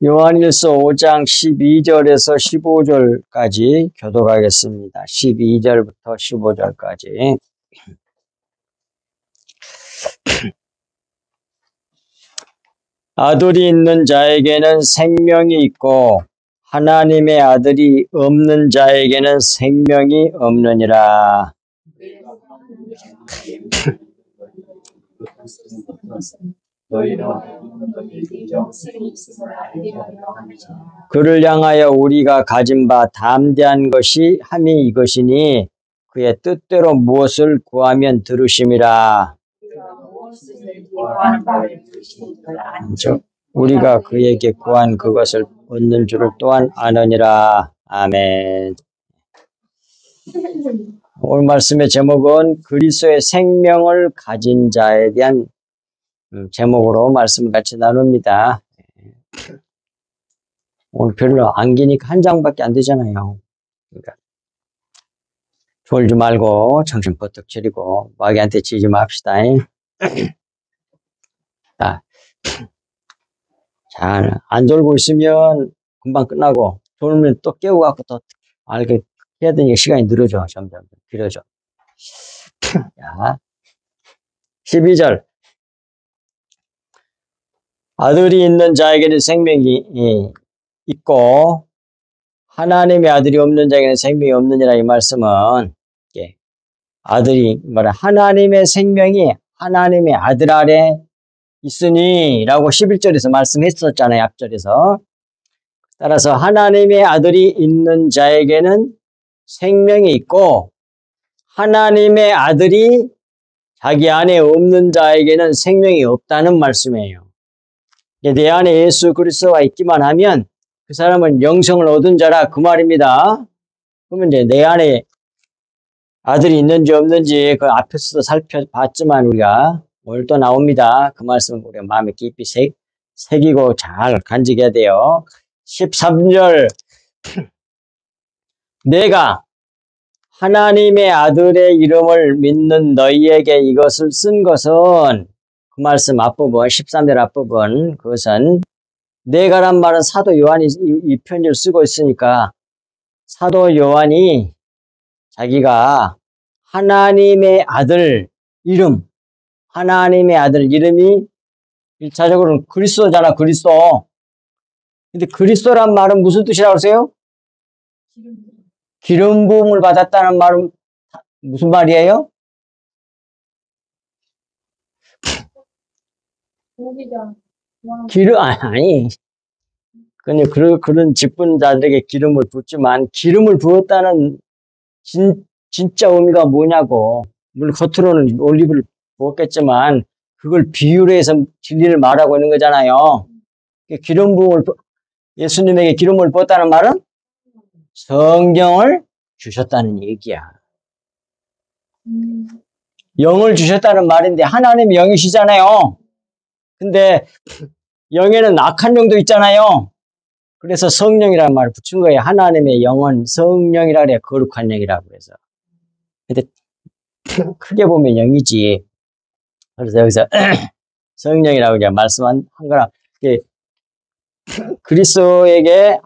요한일서 5장 12절에서 15절까지 교독하겠습니다. 12절부터 15절까지. 아들이 있는 자에게는 생명이 있고 하나님의 아들이 없는 자에게는 생명이 없느니라. 그를 향하여 우리가 가진 바 담대한 것이 함이 이것이니 그의 뜻대로 무엇을 구하면 들으심이라. 우리가 그에게 구한 그것을 얻는 줄을 또한 아느니라. 아멘. 오늘 말씀의 제목은 그리스도의 생명을 가진 자에 대한 제목으로 말씀을 같이 나눕니다. 오늘 별로 안 기니까 한 장밖에 안 되잖아요. 그러니까 졸지 말고 정신 버뜩 차리고 마귀한테 지지 맙시다. 잘 안 졸고 있으면 금방 끝나고 졸면 또 깨워갖고 또 알게 해야 되니까 시간이 늘어져. 점점 길어져. 자, 12절. 아들이 있는 자에게는 생명이 있고 하나님의 아들이 없는 자에게는 생명이 없느니라. 이 말씀은 아들이 하나님의 생명이 하나님의 아들 아래 있으니 라고 11절에서 말씀했었잖아요. 앞절에서. 따라서 하나님의 아들이 있는 자에게는 생명이 있고 하나님의 아들이 자기 안에 없는 자에게는 생명이 없다는 말씀이에요. 내 안에 예수 그리스도가 있기만 하면 그 사람은 영생을 얻은 자라 그 말입니다. 그러면 이제 내 안에 아들이 있는지 없는지 그 앞에서도 살펴봤지만 우리가 오늘 또 나옵니다. 그 말씀을 우리가 마음에 깊이 새기고 잘 간직해야 돼요. 13절. 내가 하나님의 아들의 이름을 믿는 너희에게 이것을 쓴 것은 그 말씀 앞부분 13절 앞부분 그것은 내가란 말은 사도 요한이 이 편지를 쓰고 있으니까 사도 요한이 자기가 하나님의 아들 이름 하나님의 아들 이름이 1차적으로는 그리스도잖아. 그리스도. 근데 그리스도란 말은 무슨 뜻이라고 하세요? 기름 부음을 받았다는 말은 무슨 말이에요? 아니. 그런 직분자들에게 기름을 붓지만 기름을 부었다는 진짜 의미가 뭐냐고. 물론 겉으로는 올리브를 부었겠지만 그걸 비유로 해서 진리를 말하고 있는 거잖아요. 기름 부음을 예수님에게 기름을 부었다는 말은 성경을 주셨다는 얘기야. 영을 주셨다는 말인데 하나님이 영이시잖아요. 근데 영에는 악한 영도 있잖아요. 그래서 성령이라는 말을 붙인 거예요. 하나님의 영은 성령이라 그래. 거룩한 영이라고 그래서. 근데 크게 보면 영이지. 그래서 여기서 성령이라고 이제 말씀한 거라. 그리스도에게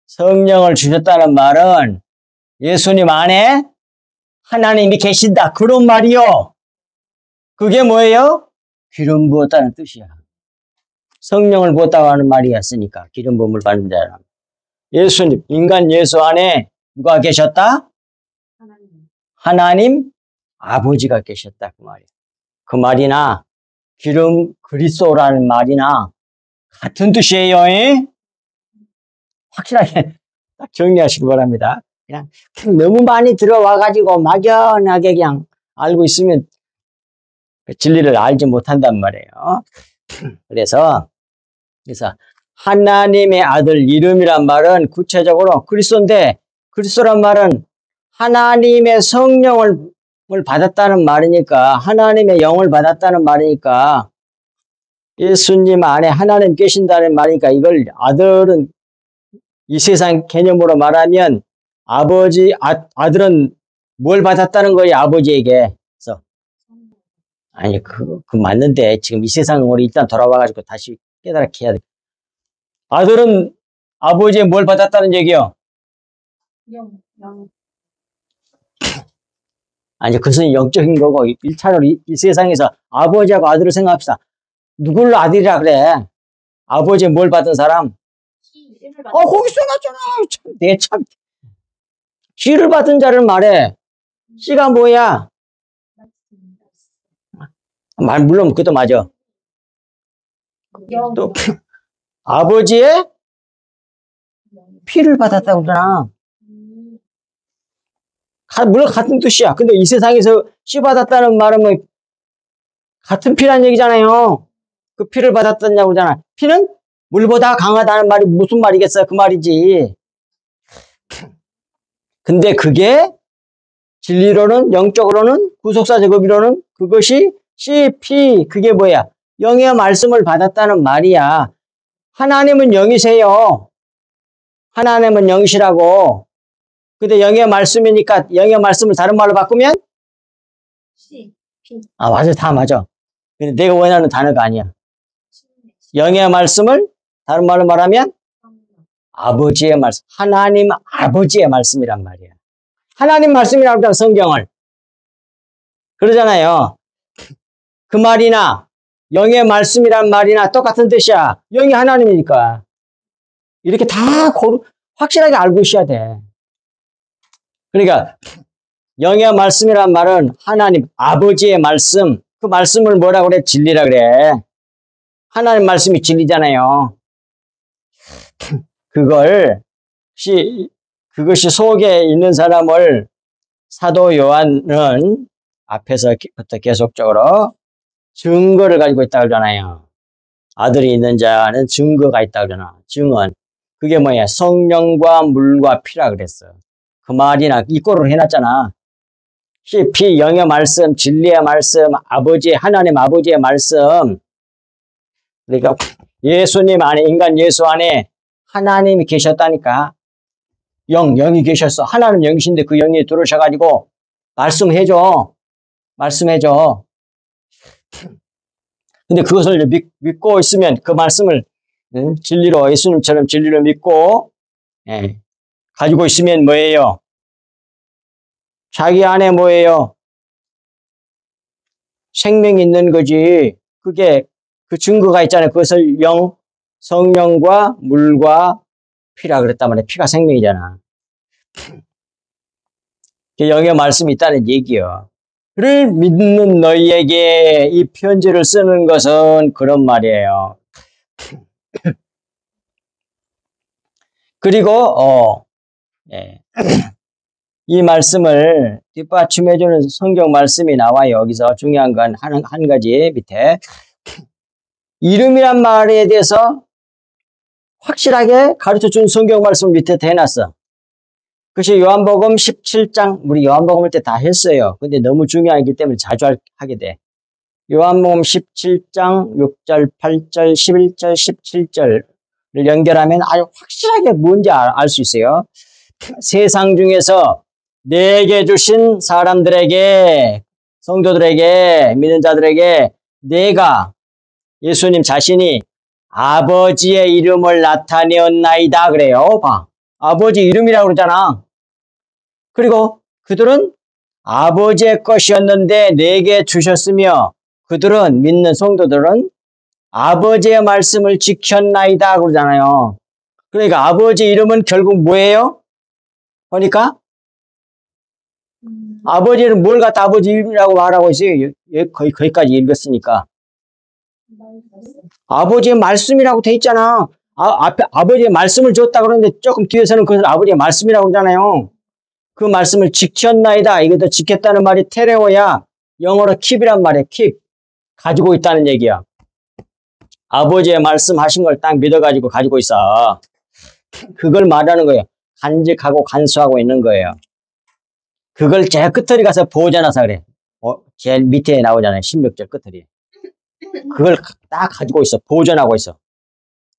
성령을 주셨다는 말은 예수님 안에 하나님이 계신다. 그런 말이요. 그게 뭐예요? 기름 부었다는 뜻이야. 성령을 부었다고 하는 말이었으니까 기름 부음을 받는 자라. 예수님, 인간 예수 안에 누가 계셨다? 하나님 아버지가 계셨다. 그 말이야. 그 말이나 기름 그리스도라는 말이나 같은 뜻이에요. 확실하게 딱 정리하시기 바랍니다. 그냥 너무 많이 들어와가지고 막연하게 그냥 알고 있으면 진리를 알지 못한단 말이에요. 그래서 하나님의 아들 이름이란 말은 구체적으로 그리스도인데 그리스도란 말은 하나님의 성령을 받았다는 말이니까 하나님의 영을 받았다는 말이니까 예수님 안에 하나님 계신다는 말이니까 이걸 아들은 이 세상 개념으로 말하면 아들은 뭘 받았다는 거예요? 아버지에게. 그래서 아니 그 맞는데 지금 이 세상으로 일단 돌아와가지고 다시 깨달게 해야 돼. 아들은 아버지의 뭘 받았다는 얘기요? 영. 아니, 그것은 영적인 거고, 1차적으로 이 세상에서 아버지하고 아들을 생각합시다. 누굴 아들이라 그래? 아버지의 뭘 받은 사람? 거기 써놨잖아. 참. 씨를 받은 자를 말해. 씨가 뭐야? 물론 그것도 맞아. 또 아버지의 피를 받았다고 그러잖아. 물론 같은 뜻이야. 근데 이 세상에서 씨 받았다는 말은 뭐 같은 피란 얘기잖아요. 그 피를 받았다냐고 그러잖아. 피는 물보다 강하다는 말이 무슨 말이겠어요? 그 말이지. 근데 그게 진리로는, 영적으로는, 구속사 제곱이로는 그것이 씨, 피, 그게 뭐야? 영의 말씀을 받았다는 말이야. 하나님은 영이세요. 하나님은 영이시라고. 근데 영의 말씀이니까 영의 말씀을 다른 말로 바꾸면? 씨, 피. 맞아. 다 맞아. 근데 내가 원하는 단어가 아니야. 영의 말씀을 다른 말로 말하면? 아버지의 말씀. 하나님 아버지의 말씀이란 말이야. 하나님 말씀이라고 하잖아, 성경을. 그러잖아요. 그 말이나 영의 말씀이란 말이나 똑같은 뜻이야. 영이 하나님이니까. 이렇게 다 확실하게 알고 있어야 돼. 그러니까 영의 말씀이란 말은 하나님 아버지의 말씀. 그 말씀을 뭐라 그래? 진리라 그래. 하나님 말씀이 진리잖아요. 그것이 속에 있는 사람을 사도 요한은 앞에서부터 계속적으로 증거를 가지고 있다고 그러잖아요. 아들이 있는 자는 증거가 있다고 그러잖아. 증언. 그게 뭐야? 성령과 물과 피라 그랬어. 그 말이나 이꼬를 해놨잖아. 피, 영의 말씀, 진리의 말씀, 하나님 아버지의 말씀. 그러니까 예수님 안에, 인간 예수 안에 하나님이 계셨다니까. 영이 계셨어. 하나님 영이신데 그 영이 들어오셔가지고 말씀해줘. 근데 그것을 믿고 있으면 그 말씀을 진리로, 예수님처럼 진리로 믿고 가지고 있으면 뭐예요? 자기 안에 뭐예요? 생명이 있는 거지. 그게 그 증거가 있잖아요. 그것을 성령과 물과 피라 그랬단 말이에요. 피가 생명이잖아. 영의 말씀이 있다는 얘기요. 를 믿는 너희에게 이 편지를 쓰는 것은 그런 말이에요. 그리고 이 말씀을 뒷받침해주는 성경 말씀이 나와요. 여기서 중요한 건 한 가지 밑에 이름이란 말에 대해서 확실하게 가르쳐준 성경 말씀 밑에 대놨어. 그것이 요한복음 17장, 우리 요한복음 할 때 다 했어요. 근데 너무 중요하기 때문에 자주 하게 돼. 요한복음 17장 6절, 8절, 11절, 17절을 연결하면 아주 확실하게 뭔지 알 수 있어요. 세상 중에서 내게 주신 사람들에게, 성도들에게, 믿는 자들에게 내가, 예수님 자신이 아버지의 이름을 나타내었나이다 그래요. 봐. 아버지 이름이라고 그러잖아. 그리고 그들은 아버지의 것이었는데 내게 주셨으며 그들은, 믿는 성도들은 아버지의 말씀을 지켰나이다 그러잖아요. 그러니까 아버지 이름은 결국 뭐예요? 그러니까 아버지 이름 뭘 갖다 아버지 이름이라고 말하고 있어요. 거기까지 읽었으니까. 아버지의 말씀이라고 돼 있잖아. 앞에 아버지의 말씀을 줬다 그러는데 조금 뒤에서는 그것을 아버지의 말씀이라고 그러잖아요. 그 말씀을 지켰나이다. 이것도 지켰다는 말이 테레오야. 영어로 keep이란 말이야. keep. 가지고 있다는 얘기야. 아버지의 말씀하신 걸 딱 믿어가지고 가지고 있어. 그걸 말하는 거예요. 간직하고 간수하고 있는 거예요. 그걸 제일 끝에 가서 보존하사 그래. 제일 밑에 나오잖아요. 16절 끝에. 그걸 딱 가지고 있어. 보존하고 있어.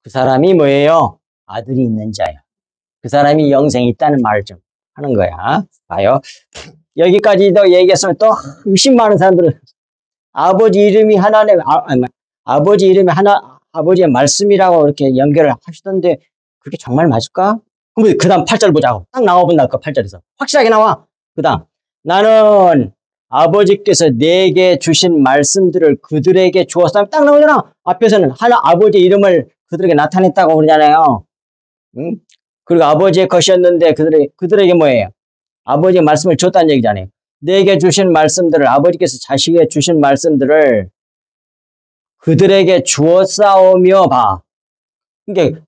그 사람이 뭐예요? 아들이 있는 자예요. 그 사람이 영생이 있다는 말을 좀 하는 거야. 봐요. 여기까지도 얘기했으면 또 의심 많은 사람들은 아버지 이름이 하나님, 아버지 이름이 아버지의 말씀이라고 이렇게 연결을 하시던데 그게 정말 맞을까? 그럼 그 다음 8절 보자고. 딱 나와본다, 그 8절에서. 확실하게 나와. 그 다음. 나는 아버지께서 내게 주신 말씀들을 그들에게 주었다. 딱 나오잖아. 앞에서는 하나 아버지 이름을 그들에게 나타냈다고 그러잖아요. 응? 그리고 아버지의 것이었는데 그들에게 뭐예요? 아버지의 말씀을 줬다는 얘기잖아요. 내게 주신 말씀들을, 아버지께서 자식에게 주신 말씀들을 그들에게 주었사오며 봐. 그러니까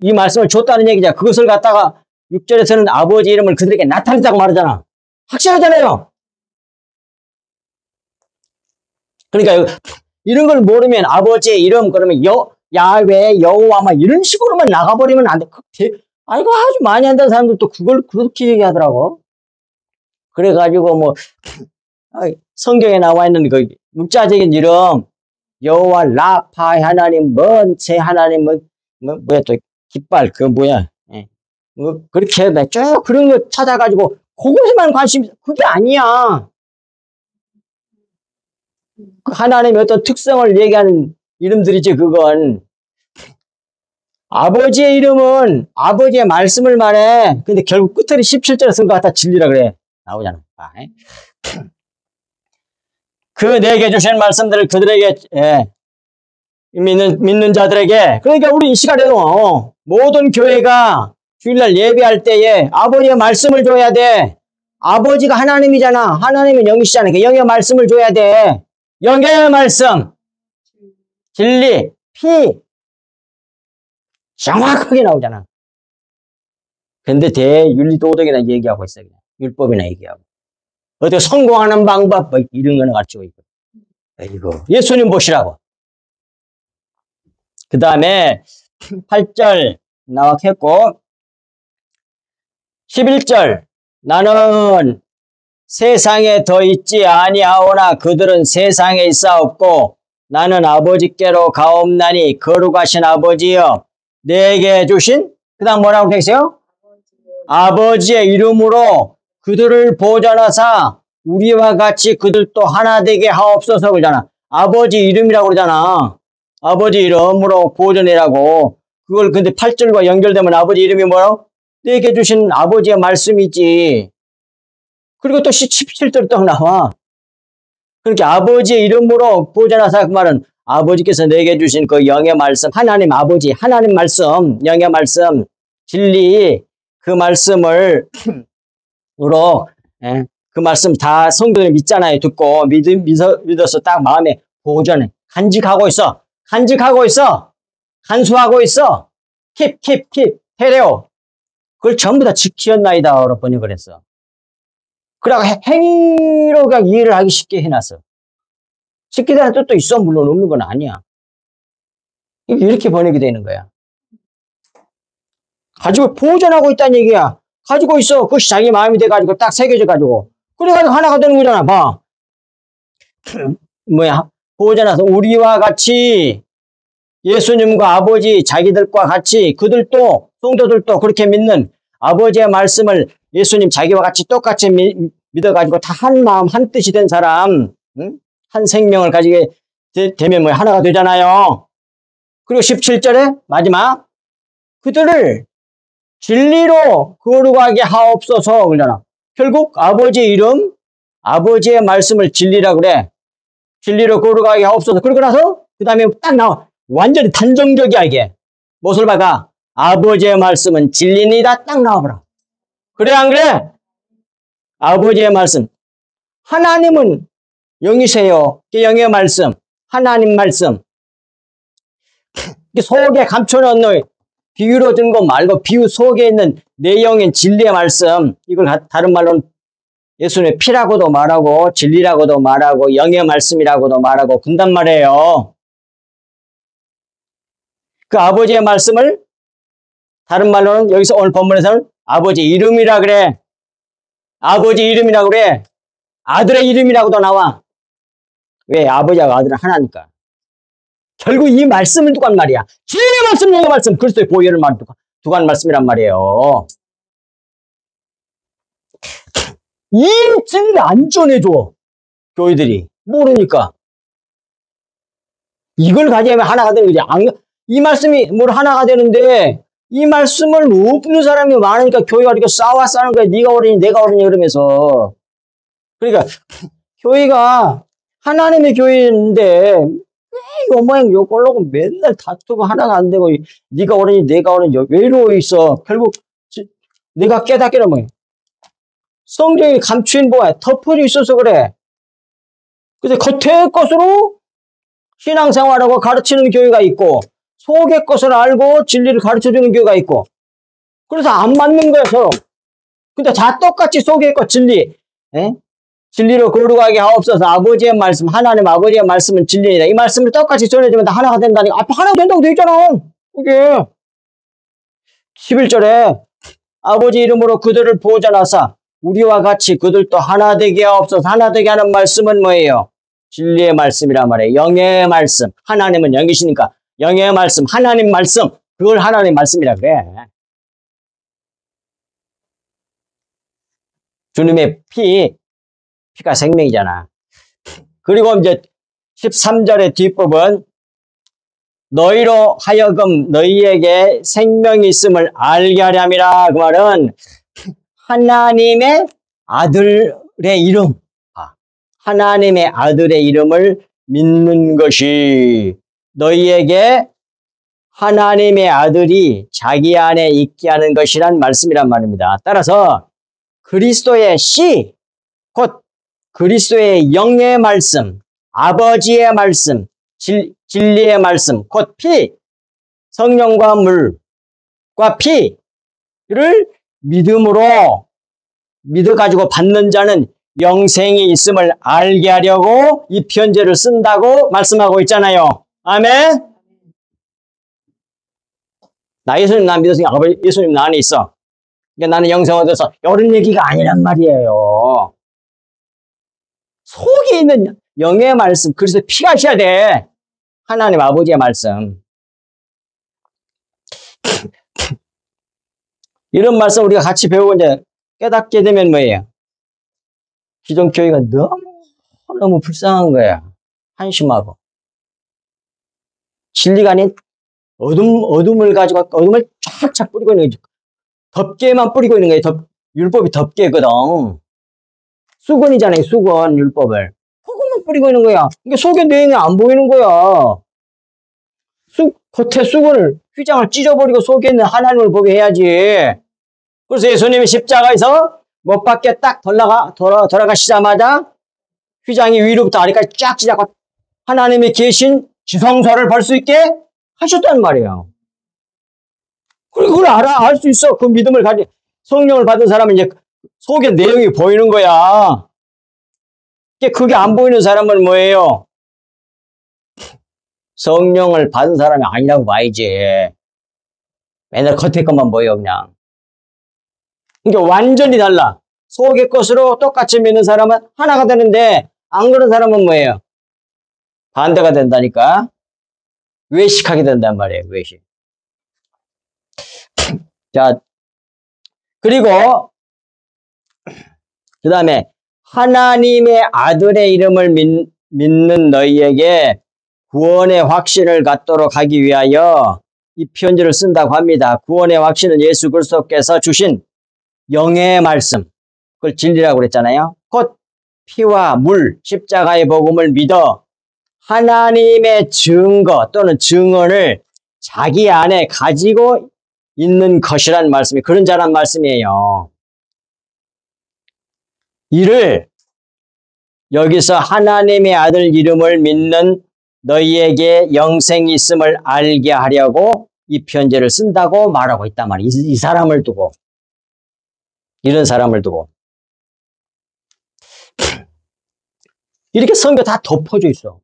이 말씀을 줬다는 얘기잖아. 그것을 갖다가 6절에서는 아버지 이름을 그들에게 나타냈다고 말하잖아. 확실하잖아요. 그러니까 이런 걸 모르면 아버지의 이름 그러면 야훼, 여호와 막 이런 식으로만 나가버리면 안 돼. 아이고 아주 많이 한다는 사람들도 그걸 그렇게 얘기하더라고. 그래가지고 뭐 성경에 나와 있는 그 육자적인 이름 여호와 라파 하나님, 먼새 하나님, 뭐야 또 깃발 그 뭐야, 뭐 그렇게 쭉 그런 거 찾아가지고 그것에만 관심, 그게 아니야. 그 하나님의 어떤 특성을 얘기하는 이름들이지. 그건 아버지의 이름은 아버지의 말씀을 말해. 근데 결국 끝에 17절에 쓴 거 갖다 진리라 그래. 나오잖아. 그 내게 주신 말씀들을 그들에게, 믿는 자들에게. 그러니까 우리 이 시간에도 모든 교회가 주일날 예배할 때에 아버지의 말씀을 줘야 돼. 아버지가 하나님이잖아. 하나님은 영이시잖아. 그 영의 말씀을 줘야 돼. 영의 말씀, 진리, 피 정확하게 나오잖아. 근데 대윤리도덕이나 얘기하고 있어. 그냥. 율법이나 얘기하고. 어떻게 성공하는 방법 뭐 이런 거는 가르치고 있고. 이거 예수님 보시라고. 그 다음에 8절 나왔겠고 11절 나는 세상에 더 있지 아니하오나 그들은 세상에 있사옵고 나는 아버지께로 가옵나니 거룩하신 아버지여 내게 주신 그 다음 뭐라고 되겠어요? 아버지의 이름으로 그들을 보존하사 우리와 같이 그들도 하나 되게 하옵소서 그러잖아. 아버지 이름이라고 그러잖아. 아버지 이름으로 보존이라고. 그걸 근데 8절과 연결되면 아버지 이름이 뭐라고? 내게 주신 아버지의 말씀이지. 그리고 또 17절도 또 나와. 그러니까 아버지의 이름으로 보존하사 그 말은 아버지께서 내게 주신 그 영의 말씀, 하나님 아버지, 하나님 말씀, 영의 말씀, 진리, 그 말씀을 그 말씀 다 성도들이 믿잖아요. 듣고 믿어서 딱 마음에 보존해. 간직하고 있어. 간직하고 있어. 간수하고 있어. 킵. 테레오. 그걸 전부 다 지키었나이다. 여러 번이 그랬어. 그러고 행위로 이해를 하기 쉽게 해놨어. 지키다는 뜻도 있어. 물론 없는 건 아니야. 이렇게 번역이 되는 거야. 가지고 보존하고 있다는 얘기야. 가지고 있어. 그것이 자기 마음이 돼가지고 딱 새겨져가지고. 그래가지고 하나가 되는 거잖아. 봐. 뭐야. 보존해서 우리와 같이 예수님과 아버지 자기들과 같이 그들도 성도들도 그렇게 믿는 아버지의 말씀을 예수님 자기와 같이 똑같이 믿어가지고 다 한 마음 한 뜻이 된 사람, 응? 한 생명을 가지게 되면 뭐 하나가 되잖아요. 그리고 17절에 마지막 그들을 진리로 거룩하게 하옵소서 그러잖아. 결국 아버지 이름, 아버지의 말씀을 진리라 그래. 진리로 거룩하게 하옵소서. 그러고 나서 그 다음에 딱 나와. 완전히 단정적이야 이게. 무엇을 봐가? 아버지의 말씀은 진리니다. 딱 나와버려. 그래 안 그래? 아버지의 말씀. 하나님은 영이세요. 영의 말씀. 하나님 말씀. 속에 감춰놓은 비유로 든 거 말고 비유 속에 있는 내용인 진리의 말씀. 이걸 다른 말로는 예수님의 피라고도 말하고 진리라고도 말하고 영의 말씀이라고도 말하고 그런단 말이에요. 그 아버지의 말씀을 다른 말로는 여기서 오늘 본문에서는 아버지 이름이라 그래. 아버지 이름이라 그래. 아들의 이름이라고도 나와. 왜? 아버지하고 아들은 하나니까. 결국 이 말씀은 누가 한 말이야? 진리의 말씀, 영의 말씀. 그리스도의 보혈을 누가 한 말씀이란 말이에요. 이 진리를 안 전해줘. 교회들이. 모르니까. 이걸 가지면 하나가 되는 거지. 이 말씀이 뭘 하나가 되는데 이 말씀을 없는 사람이 많으니까 교회가 이렇게 싸우는 거야. 네가 옳으니 내가 옳으니 그러면서. 그러니까 교회가 하나님의 교회인데 왜 요 모양 요 꼴로고 맨날 다투고 하나가 안 되고 네가 옳으니 내가 옳으니 왜 이러고 있어. 결국 내가 깨닫기는 뭐야. 성경이 감추인 뭐야. 덮어져 있어서 그래. 근데 겉의 것으로 신앙생활하고 가르치는 교회가 있고 속의 것을 알고 진리를 가르쳐주는 교회가 있고 그래서 안 맞는 거야 서로. 근데 다 똑같이 속의 것 진리 진리로 거룩하게 하옵소서. 아버지의 말씀 하나님 아버지의 말씀은 진리이다. 이 말씀을 똑같이 전해주면 다 하나가 된다니까. 앞에 하나가 된다고 돼 있잖아. 이게 11절에 아버지 이름으로 그들을 보존하사 우리와 같이 그들도 하나 되게 하옵소서. 하나 되게 하는 말씀은 뭐예요? 진리의 말씀이란 말이에요. 영의 말씀. 하나님은 영이시니까 영의 말씀, 하나님 말씀. 그걸 하나님 말씀이라 그래. 주님의 피가 생명이잖아. 그리고 이제 13절의 뒷부분 너희로 하여금 너희에게 생명이 있음을 알게 하렴이라. 그 말은 하나님의 아들의 이름, 하나님의 아들의 이름을 믿는 것이 너희에게 하나님의 아들이 자기 안에 있게 하는 것이란 말씀이란 말입니다. 따라서 그리스도의 씨, 곧 그리스도의 영의 말씀, 아버지의 말씀, 진리의 말씀, 곧 피, 성령과 물과 피를 믿음으로 믿어가지고 받는 자는 영생이 있음을 알게 하려고 이 편지를 쓴다고 말씀하고 있잖아요. 아멘? 나 예수님 나 믿었으니까 아버지 예수님 나 안에 있어. 그러니까 나는 영생 얻어서 이런 얘기가 아니란 말이에요. 속에 있는 영의 말씀, 그래서 피가 있어야 돼. 하나님 아버지의 말씀. 이런 말씀 우리가 같이 배우고 이제 깨닫게 되면 뭐예요? 기존 교회가 너무 불쌍한 거야. 한심하고. 진리가 아닌 어둠을 가지고 어둠을 쫙쫙 뿌리고 있는 거지. 덮개만 뿌리고 있는 거예요. 율법이 덮개거든. 수건이잖아요. 수건 율법을. 그것만 뿌리고 있는 거야. 이게 속에 내용이 안 보이는 거야. 겉에 수건을 휘장을 찢어버리고 속에 있는 하나님을 보게 해야지. 그래서 예수님이 십자가에서 못 박게 딱 돌아가시자마자 휘장이 위로부터 아래까지 쫙 찢어갖고 하나님이 계신 지성소를 볼 수 있게 하셨단 말이에요. 그리고 그걸 알 수 있어. 그 믿음을 가진 성령을 받은 사람은 이제 속에 내용이 보이는 거야. 그게 안 보이는 사람은 뭐예요? 성령을 받은 사람이 아니라고 봐야지. 맨날 겉에 것만 보여 그냥. 그러니까 완전히 달라. 속의 것으로 똑같이 믿는 사람은 하나가 되는데 안 그런 사람은 뭐예요? 반대가 된다니까. 외식하게 된단 말이에요. 외식. 자, 그리고 그 다음에 하나님의 아들의 이름을 믿는 너희에게 구원의 확신을 갖도록 하기 위하여 이 편지를 쓴다고 합니다. 구원의 확신은 예수 그리스도께서 주신 영의 말씀, 그걸 진리라고 그랬잖아요. 곧 피와 물, 십자가의 복음을 믿어 하나님의 증거 또는 증언을 자기 안에 가지고 있는 것이란 말씀이 그런 자란 말씀이에요. 이를 여기서 하나님의 아들 이름을 믿는 너희에게 영생이 있음을 알게 하려고 이 편지를 쓴다고 말하고 있단 말이에요. 이 사람을 두고. 이런 사람을 두고. 이렇게 성경 다 덮어져 있어.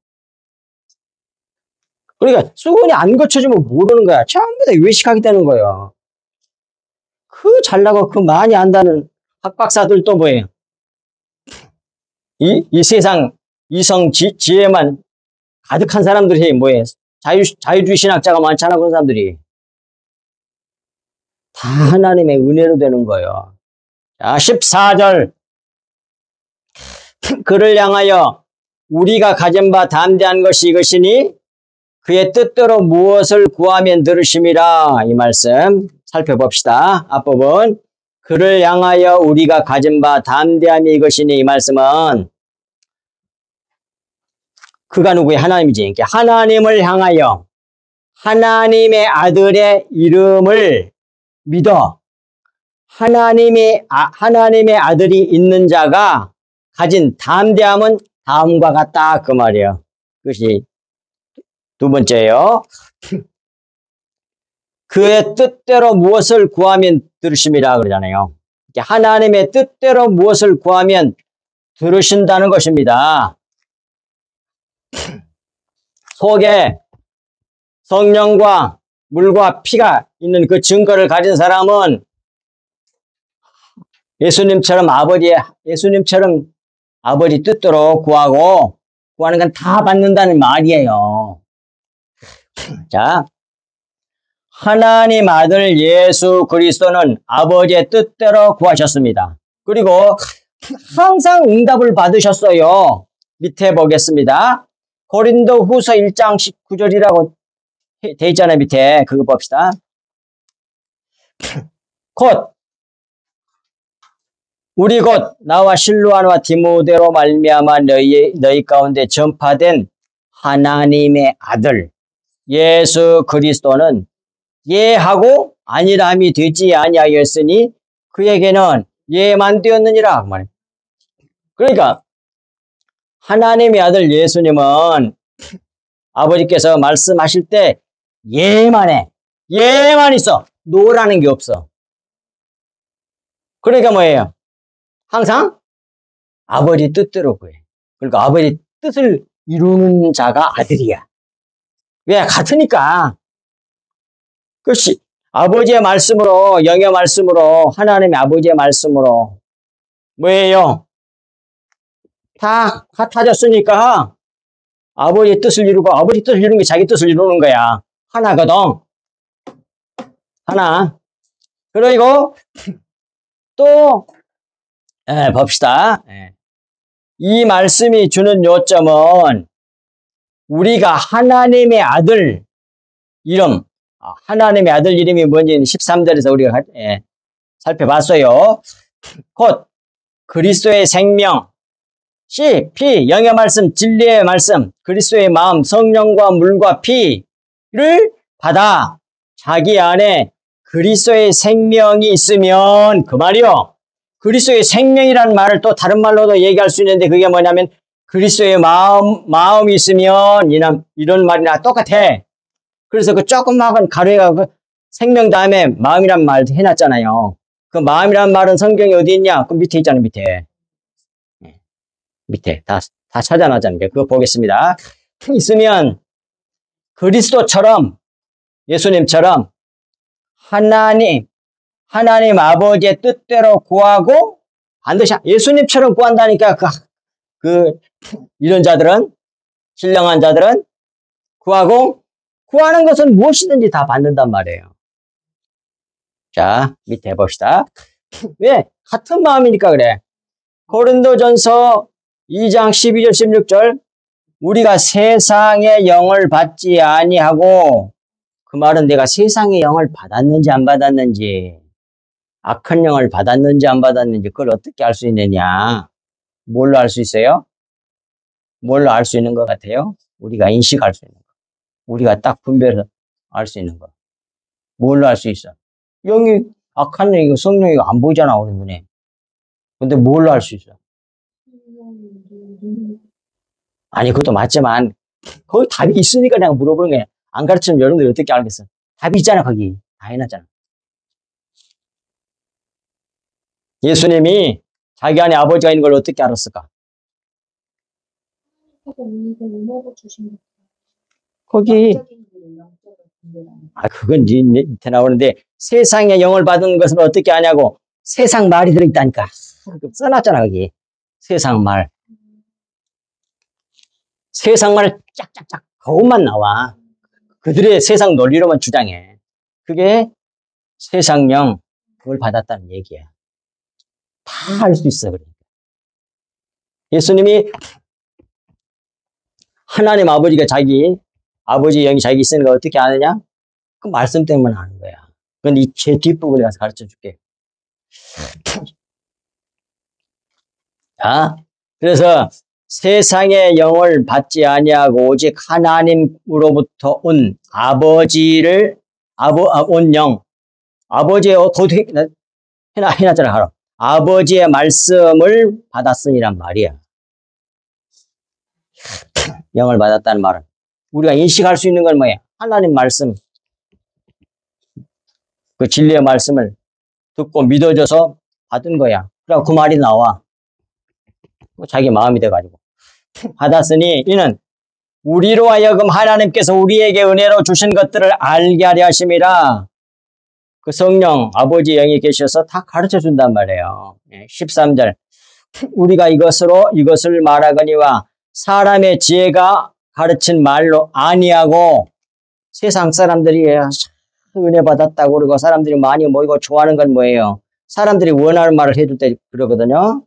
그러니까 수건이 안 거쳐지면 모르는 거야. 전부 다 외식하게 되는 거야. 그 잘나고 그 많이 안다는 학박사들도 뭐예요? 이 세상 이성 지혜만 가득한 사람들이 뭐예요? 자유주의 신학자가 많잖아. 그런 사람들이. 다 하나님의 은혜로 되는 거예요. 자, 14절. 그를 향하여 우리가 가진 바 담대한 것이 이것이니 그의 뜻대로 무엇을 구하면 들으심이라. 이 말씀 살펴봅시다. 앞부분. 그를 향하여 우리가 가진 바 담대함이 이것이니. 이 말씀은 그가 누구의 하나님이지. 그러니까 하나님을 향하여 하나님의 아들의 이름을 믿어 하나님의 아들이 있는 자가 가진 담대함은 다음과 같다. 그 말이에요. 그것이 두 번째요. 그의 뜻대로 무엇을 구하면 들으심이라 그러잖아요. 하나님의 뜻대로 무엇을 구하면 들으신다는 것입니다. 속에 성령과 물과 피가 있는 그 증거를 가진 사람은 예수님처럼 아버지 뜻대로 구하고 구하는 건 다 받는다는 말이에요. 자, 하나님 아들 예수 그리스도는 아버지의 뜻대로 구하셨습니다. 그리고 항상 응답을 받으셨어요. 밑에 보겠습니다. 고린도 후서 1장 19절이라고 돼 있잖아요. 밑에 그거 봅시다. 우리 곧 나와 실로아와 디모데로 말미암아 너희 가운데 전파된 하나님의 아들 예수 그리스도는 예하고 아니라함이 되지 아니하였으니 그에게는 예만 되었느니라. 그러니까 하나님의 아들 예수님은 아버지께서 말씀하실 때 예만 해. 예만 있어. 노라는 게 없어. 그러니까 뭐예요? 항상 아버지 뜻대로 구해. 그러니까 아버지 뜻을 이루는 자가 아들이야. 왜? 같으니까. 그것이 아버지의 말씀으로, 영의 말씀으로, 하나님의 아버지의 말씀으로 뭐예요? 다 같아졌으니까 아버지의 뜻을 이루고 아버지 뜻을 이루는 게 자기 뜻을 이루는 거야. 하나거든. 하나. 그리고 또 봅시다. 이 말씀이 주는 요점은 우리가 하나님의 아들 이름, 하나님의 아들 이름이 뭔지 13절에서 우리가 살펴봤어요. 곧 그리스도의 생명, 씨, 피, 영의 말씀, 진리의 말씀, 그리스도의 마음, 성령과 물과 피를 받아 자기 안에 그리스도의 생명이 있으면 그 말이요. 그리스도의 생명이라는 말을 또 다른 말로도 얘기할 수 있는데 그게 뭐냐면 그리스도의 마음이 있으면 이런 말이나 똑같아. 그래서 그 조그마한 가로에가 그 생명 다음에 마음이란 말 해놨잖아요. 그 마음이란 말은 성경에 어디 있냐? 그 밑에 있잖아요, 밑에. 밑에 다 찾아놨잖아요. 그거 보겠습니다. 있으면 그리스도처럼 예수님처럼 하나님 아버지의 뜻대로 구하고 반드시 예수님처럼 구한다니까 이런 자들은 신령한 자들은 구하고 구하는 것은 무엇이든지 다 받는단 말이에요. 자, 밑에 봅시다. 왜? 같은 마음이니까 그래. 고린도전서 2장 12절 16절 우리가 세상의 영을 받지 아니하고 그 말은 내가 세상의 영을 받았는지 안 받았는지 악한 영을 받았는지 안 받았는지 그걸 어떻게 알 수 있느냐. 뭘로 알 수 있어요? 뭘로 알 수 있는 것 같아요? 우리가 인식할 수 있는 거. 우리가 딱 분별해서 알 수 있는 거. 뭘로 알 수 있어? 영이 악한 영이고 성령이고 안 보이잖아 우리 눈에. 근데 뭘로 알 수 있어? 아니 그것도 맞지만 거기 답이 있으니까 내가 물어보는 거야. 안 가르치면 여러분들이 어떻게 알겠어? 답이 있잖아 거기. 다 해놨잖아. 예수님이 자기 안에 아버지가 있는 걸 어떻게 알았을까? 거기 그건 밑에 나오는데 세상의 영을 받은 것은 어떻게 아냐고 세상 말이 들어있다니까. 써놨잖아 거기. 세상 말. 세상 말 짝짝짝 그것만 나와. 그들의 세상 논리로만 주장해. 그게 세상 영 그걸 받았다는 얘기야. 다 알 수 있어. 그러니까. 예수님이 하나님 아버지가 자기 아버지 영이 자기 있으는 거 어떻게 아느냐? 그 말씀 때문에 아는 거야. 그건 이 제 뒷부분에 가서 가르쳐 줄게. 자, 그래서 세상의 영을 받지 아니하고 오직 하나님으로부터 온 아버지를 온 영, 아버지의 해놨잖아. 하라. 아버지의 말씀을 받았으니란 말이야. 영을 받았다는 말은 우리가 인식할 수 있는 건 뭐야? 하나님 말씀, 그 진리의 말씀을 듣고 믿어줘서 받은 거야. 그래서 그 말이 나와. 자기 마음이 돼가지고. 받았으니 이는 우리로 하여금 하나님께서 우리에게 은혜로 주신 것들을 알게 하려 하심이라. 그 성령, 아버지 영이 계셔서 다 가르쳐 준단 말이에요. 13절. 우리가 이것을 말하거니와 사람의 지혜가 가르친 말로 아니하고 세상 사람들이 은혜 받았다고 그러고 사람들이 많이 모이고 좋아하는 건 뭐예요? 사람들이 원하는 말을 해줄 때 그러거든요.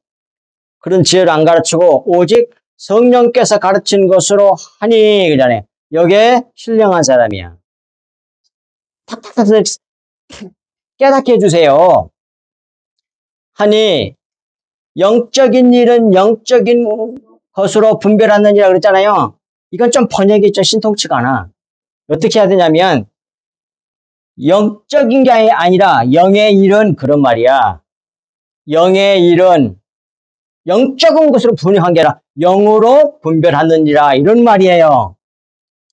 그런 지혜를 안 가르치고 오직 성령께서 가르친 것으로 하니 그러잖아요. 여기에 신령한 사람이야. 탁탁탁 깨닫게 해주세요. 하니 영적인 일은 영적인 것으로 분별하느니라 그랬잖아요. 이건 좀 번역이 좀 신통치가 않아. 어떻게 해야 되냐면 영적인 게 아니라 영의 일은 그런 말이야. 영의 일은 영적인 것으로 분별한 게 아니라 영으로 분별하느니라 이런 말이에요.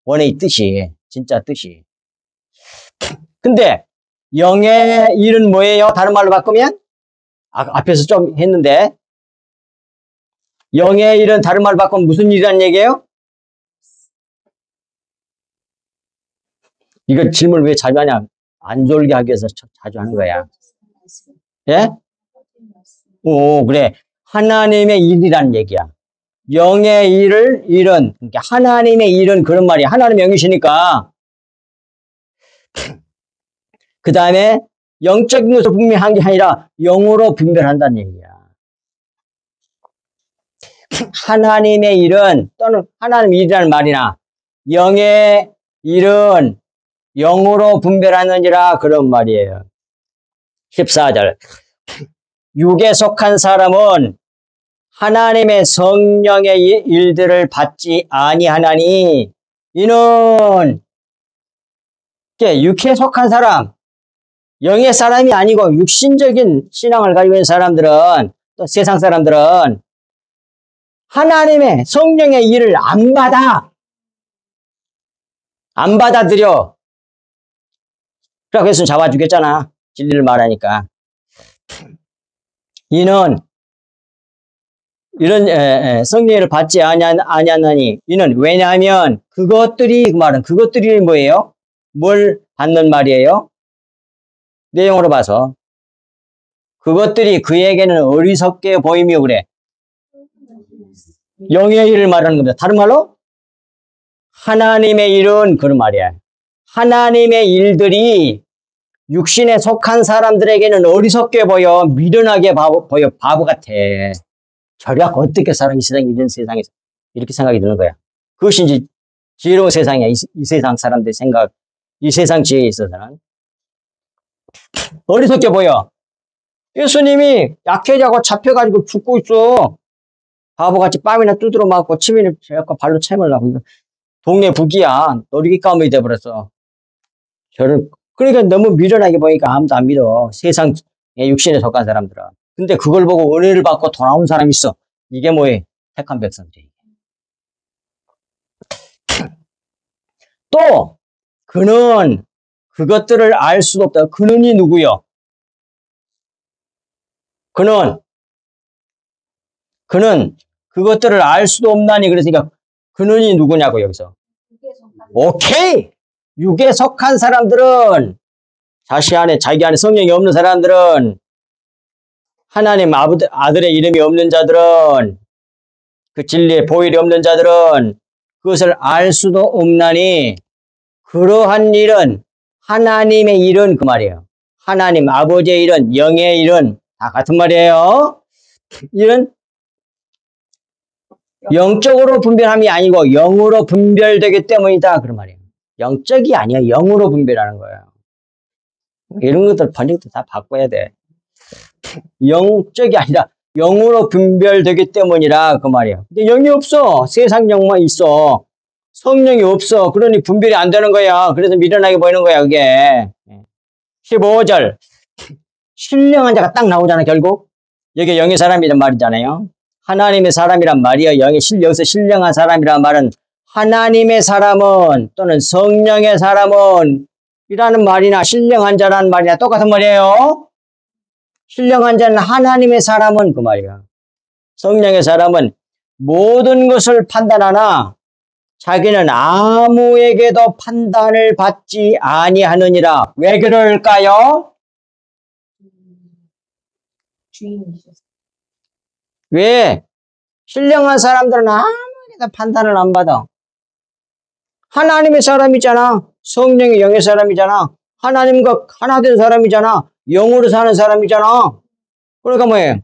원의 뜻이, 진짜 뜻이. 근데 영의 일은 뭐예요? 다른 말로 바꾸면? 앞에서 좀 했는데 영의 일은 다른 말로 바꾸면 무슨 일이라는 얘기예요? 이거 질문을 왜 자주 하냐? 안 졸게 하기 위해서 자주 하는 거야. 예? 오, 그래. 하나님의 일이라는 얘기야. 영의 일은, 그러니까 하나님의 일은 그런 말이야. 하나님의 영이시니까. 그 다음에 영적인 것을 분별한 게 아니라 영으로 분별한다는 얘기야. 하나님의 일은, 또는 하나님의 일이라는 말이나 영의 일은 영으로 분별하느니라 그런 말이에요. 14절. 육에 속한 사람은 하나님의 성령의 일들을 받지 아니하나니 이는 육에 속한 사람, 영의 사람이 아니고 육신적인 신앙을 가지고 있는 사람들은 또 세상 사람들은 하나님의 성령의 일을 안 받아들여. 그래서 예수는 잡아주겠잖아. 진리를 말하니까. 이는 이런 성령을 받지 아니하나니 이는 왜냐하면 그것들이 뭐예요? 뭘 받는 말이에요? 내용으로 봐서 그것들이 그에게는 어리석게 보이며 그래. 영의 일을 말하는 겁니다. 다른 말로 하나님의 일은 그런 말이야. 하나님의 일들이 육신에 속한 사람들에게는 어리석게 보여, 미련하게 보여, 바보 같아. 저리야 어떻게 살아 이 세상에서 이렇게 생각이 드는 거야. 그것이 이제 지혜로운 세상이야. 이 세상 사람들의 생각, 이 세상 지혜에 있어서는 어리석게 보여. 예수님이 약해자고 잡혀가지고 죽고 있어. 바보같이 뺨이나 두드러 맞고 치민을 제가 발로 채물라고. 동네 북이야. 놀이기감이 돼버렸어. 그러니까 너무 미련하게 보니까 아무도 안 믿어. 세상의 육신에 속한 사람들은. 근데 그걸 보고 은혜를 받고 돌아온 사람이 있어. 이게 뭐예요? 택한 백성들이. 또 그는 그것들을 알 수도 없다. 그는이 누구요? 그는 그것들을 알 수도 없나니 그랬으니까 그는이 누구냐고 여기서. 오케이. 육에 속한 사람들은 자기 안에 성령이 없는 사람들은 하나님 아들의 이름이 없는 자들은 그 진리의 보혈이 없는 자들은 그것을 알 수도 없나니 그러한 일은 하나님의 일은 그 말이에요. 하나님 아버지의 일은 영의 일은 다 같은 말이에요. 일은 영적으로 분별함이 아니고 영으로 분별되기 때문이다 그런 말이에요. 영적이 아니야. 영으로 분별하는 거예요. 이런 것들 번역도 다 바꿔야 돼. 영적이 아니라 영으로 분별되기 때문이라 그 말이에요. 근데 영이 없어. 세상 영만 있어. 성령이 없어. 그러니 분별이 안 되는 거야. 그래서 미련하게 보이는 거야, 그게. 15절. 신령한 자가 딱 나오잖아, 결국. 여기 영의 사람이란 말이잖아요. 하나님의 사람이란 말이에요. 여기서 신령한 사람이란 말은 하나님의 사람은 또는 성령의 사람은 이라는 말이나 신령한 자라는 말이나 똑같은 말이에요. 신령한 자는 하나님의 사람은 그 말이야. 성령의 사람은 모든 것을 판단하나 자기는 아무에게도 판단을 받지 아니하느니라. 왜 그럴까요? 주인이셨어. 왜? 신령한 사람들은 아무에게도 판단을 안 받아. 하나님의 사람이잖아. 성령의 영의 사람이잖아. 하나님과 하나 된 사람이잖아. 영으로 사는 사람이잖아. 그러니까 뭐예요?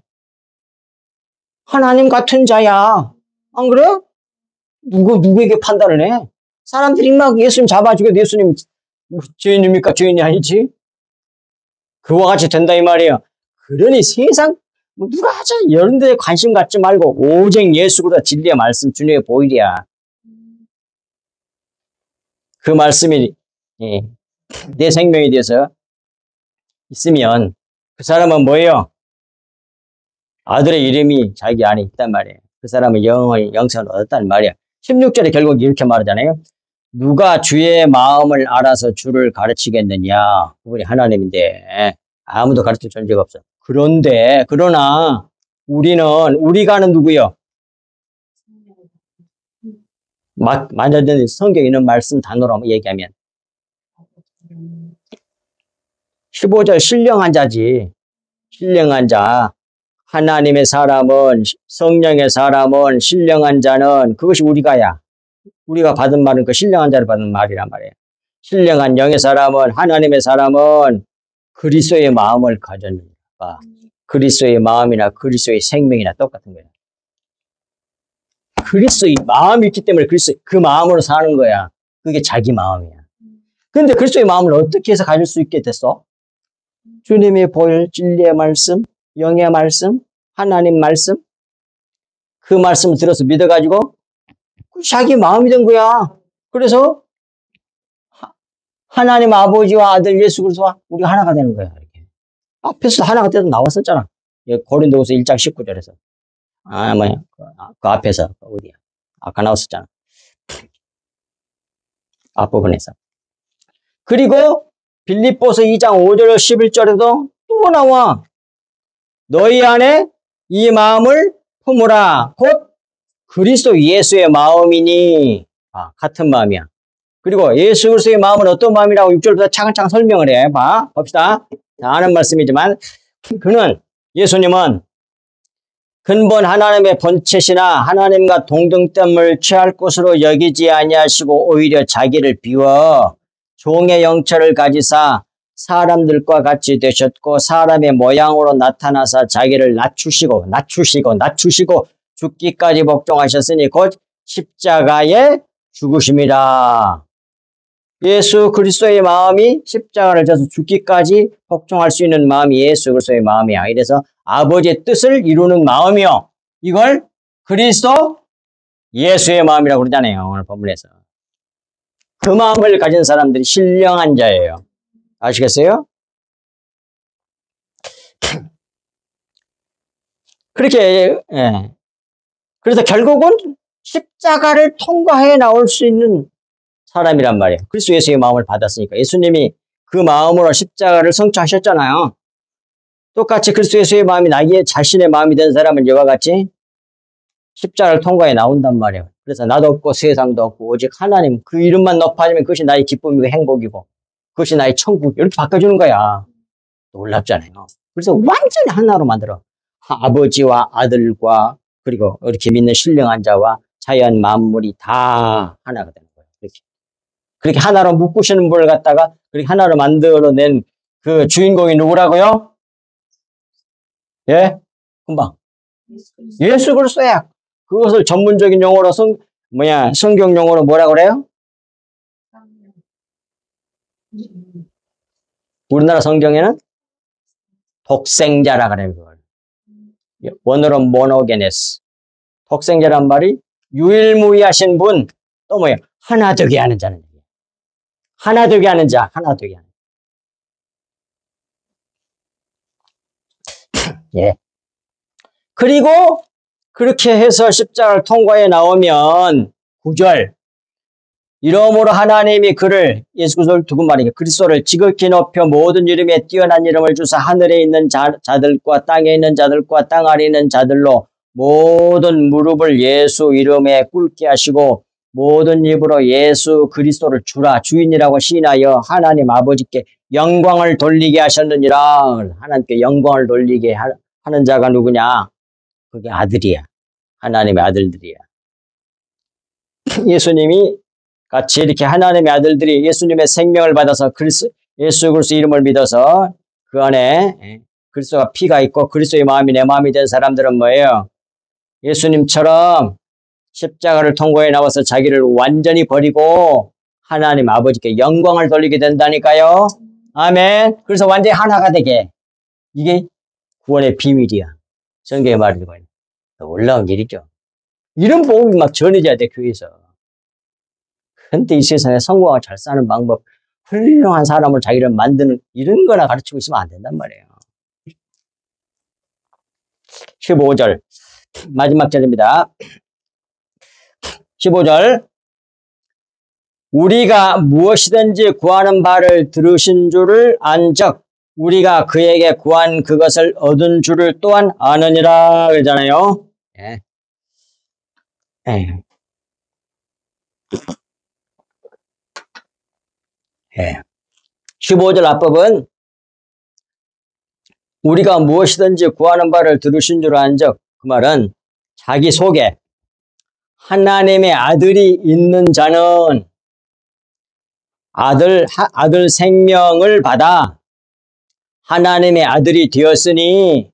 하나님 같은 자야. 안 그래? 누구에게 판단을 해? 사람들이 막 예수님 잡아주고 예수님 죄인입니까? 죄인이 아니지? 그와 같이 된다 이 말이에요. 그러니 세상 누가 하자 이런 데에 관심 갖지 말고 오직 예수 그리스도 진리의 말씀 주님의 보일이야. 그 말씀이 내 생명에 대해서 있으면 그 사람은 뭐예요? 아들의 이름이 자기 안에 있단 말이에요. 그 사람은 영생을 얻었단 말이에요. 16절에 결국 이렇게 말하잖아요. 누가 주의 마음을 알아서 주를 가르치겠느냐? 그분이 하나님인데 아무도 가르칠 존재가 없어. 그러나 우리가는 누구요? 만약에 성경에 있는 말씀 단어로 얘기하면 15절 신령한 자지. 신령한 자. 하나님의 사람은 성령의 사람은 신령한 자는 그것이 우리가야. 우리가 받은 말은 그 신령한 자를 받은 말이란 말이에요. 신령한 영의 사람은 하나님의 사람은 그리스도의 마음을 가졌느니까. 그리스도의 마음이나 그리스도의 생명이나 똑같은 거예요. 그리스도의 마음이 있기 때문에 그 마음으로 사는 거야. 그게 자기 마음이야. 근데 그리스도의 마음을 어떻게 해서 가질 수 있게 됐어? 주님의 보혈, 진리의 말씀, 영의 말씀, 하나님 말씀, 그 말씀을 들어서 믿어가지고 자기 마음이 된 거야. 그래서 하나님 아버지와 아들 예수 그리스도와 우리가 하나가 되는 거야. 이렇게. 앞에서 하나가 돼서 나왔었잖아. 고린도후서 1장 19절에서. 그 앞에서 어디야? 아까 나왔었잖아. 앞부분에서. 그리고 빌립보서 2장 5절 11절에도 또 나와. 너희 안에 이 마음을 품으라. 곧 그리스도 예수의 마음이니. 같은 마음이야. 그리고 예수 그리스도의 마음은 어떤 마음이라고 6절부터 차근차근 설명을 해. 봅시다. 다 아는 말씀이지만 예수님은 근본 하나님의 본체시나 하나님과 동등됨을 취할 것으로 여기지 아니하시고 오히려 자기를 비워 종의 영처를 가지사 사람들과 같이 되셨고 사람의 모양으로 나타나사 자기를 낮추시고 죽기까지 복종하셨으니 곧 십자가에 죽으심이라. 예수 그리스도의 마음이 십자가를 져서 죽기까지 복종할 수 있는 마음이 예수 그리스도의 마음이야. 이래서 아버지의 뜻을 이루는 마음이요. 이걸 그리스도 예수의 마음이라고 그러잖아요. 오늘 본문에서. 그 마음을 가진 사람들이 신령한 자예요. 아시겠어요? 그렇게 그래서 결국은 십자가를 통과해 나올 수 있는 사람이란 말이에요. 그리스도 예수의 마음을 받았으니까. 예수님이 그 마음으로 십자가를 성취하셨잖아요. 똑같이 그리스도 예수의 마음이 나의 자신의 마음이 된 사람은 이와 같이 십자가를 통과해 나온단 말이에요. 그래서 나도 없고 세상도 없고 오직 하나님 그 이름만 높아지면 그것이 나의 기쁨이고 행복이고 그것이 나의 천국 이렇게 바꿔주는 거야. 놀랍잖아요. 그래서 완전히 하나로 만들어. 아버지와 아들과 그리고 이렇게 믿는 신령한 자와 자연 만물이 다 하나가 되는 거예요. 그렇게 하나로 묶으시는 분을 갖다가 그렇게 하나로 만들어낸 그 주인공이 누구라고요? 예? 금방. 예수 그리스도야. 그것을 전문적인 용어로 성경 용어로 뭐라 그래요? 우리나라 성경에는 독생자라 그래요, 그걸. 원어로 모노게네스. 독생자란 말이 유일무이하신 분, 또 뭐예요? 하나 되게 하는 자는. 하나 되게 하는 자, 하나 되게 하는 자. 예. 그리고 그렇게 해서 십자가를 통과해 나오면 9절. 이러므로 하나님이 그를 예수 그리스도를 두고 말이게 그리스도를 지극히 높여 모든 이름에 뛰어난 이름을 주사 하늘에 있는 자들과 땅에 있는 자들과 땅 아래 있는 자들로 모든 무릎을 예수 이름에 꿇게 하시고 모든 입으로 예수 그리스도를 주라 주인이라고 시인하여 하나님 아버지께 영광을 돌리게 하셨느니라. 하나님께 영광을 돌리게 하는 자가 누구냐? 그게 아들이야. 하나님의 아들들이야. 예수님이 같이 이렇게 하나님의 아들들이 예수님의 생명을 받아서 예수 그리스도 이름을 믿어서 그 안에 그리스도가 피가 있고 그리스도의 마음이 내 마음이 된 사람들은 뭐예요? 예수님처럼 십자가를 통과해 나와서 자기를 완전히 버리고 하나님 아버지께 영광을 돌리게 된다니까요. 아멘. 그래서 완전히 하나가 되게. 이게 구원의 비밀이야. 성경에 말하는 거예요. 놀라운 일이죠. 이런 복음이 막 전해져야 돼, 교회에서. 근데 이 세상에 성공하고 잘 사는 방법, 훌륭한 사람을 자기를 만드는 이런 거나 가르치고 있으면 안 된단 말이에요. 15절. 마지막 절입니다. 15절. 우리가 무엇이든지 구하는 바를 들으신 줄을 안즉 우리가 그에게 구한 그것을 얻은 줄을 또한 아느니라 그러잖아요. 예. 예. 예. 15절 앞법은 우리가 무엇이든지 구하는 바를 들으신 줄 안즉 그 말은 자기 속에 하나님의 아들이 있는 자는 아들 생명을 받아 하나님의 아들이 되었으니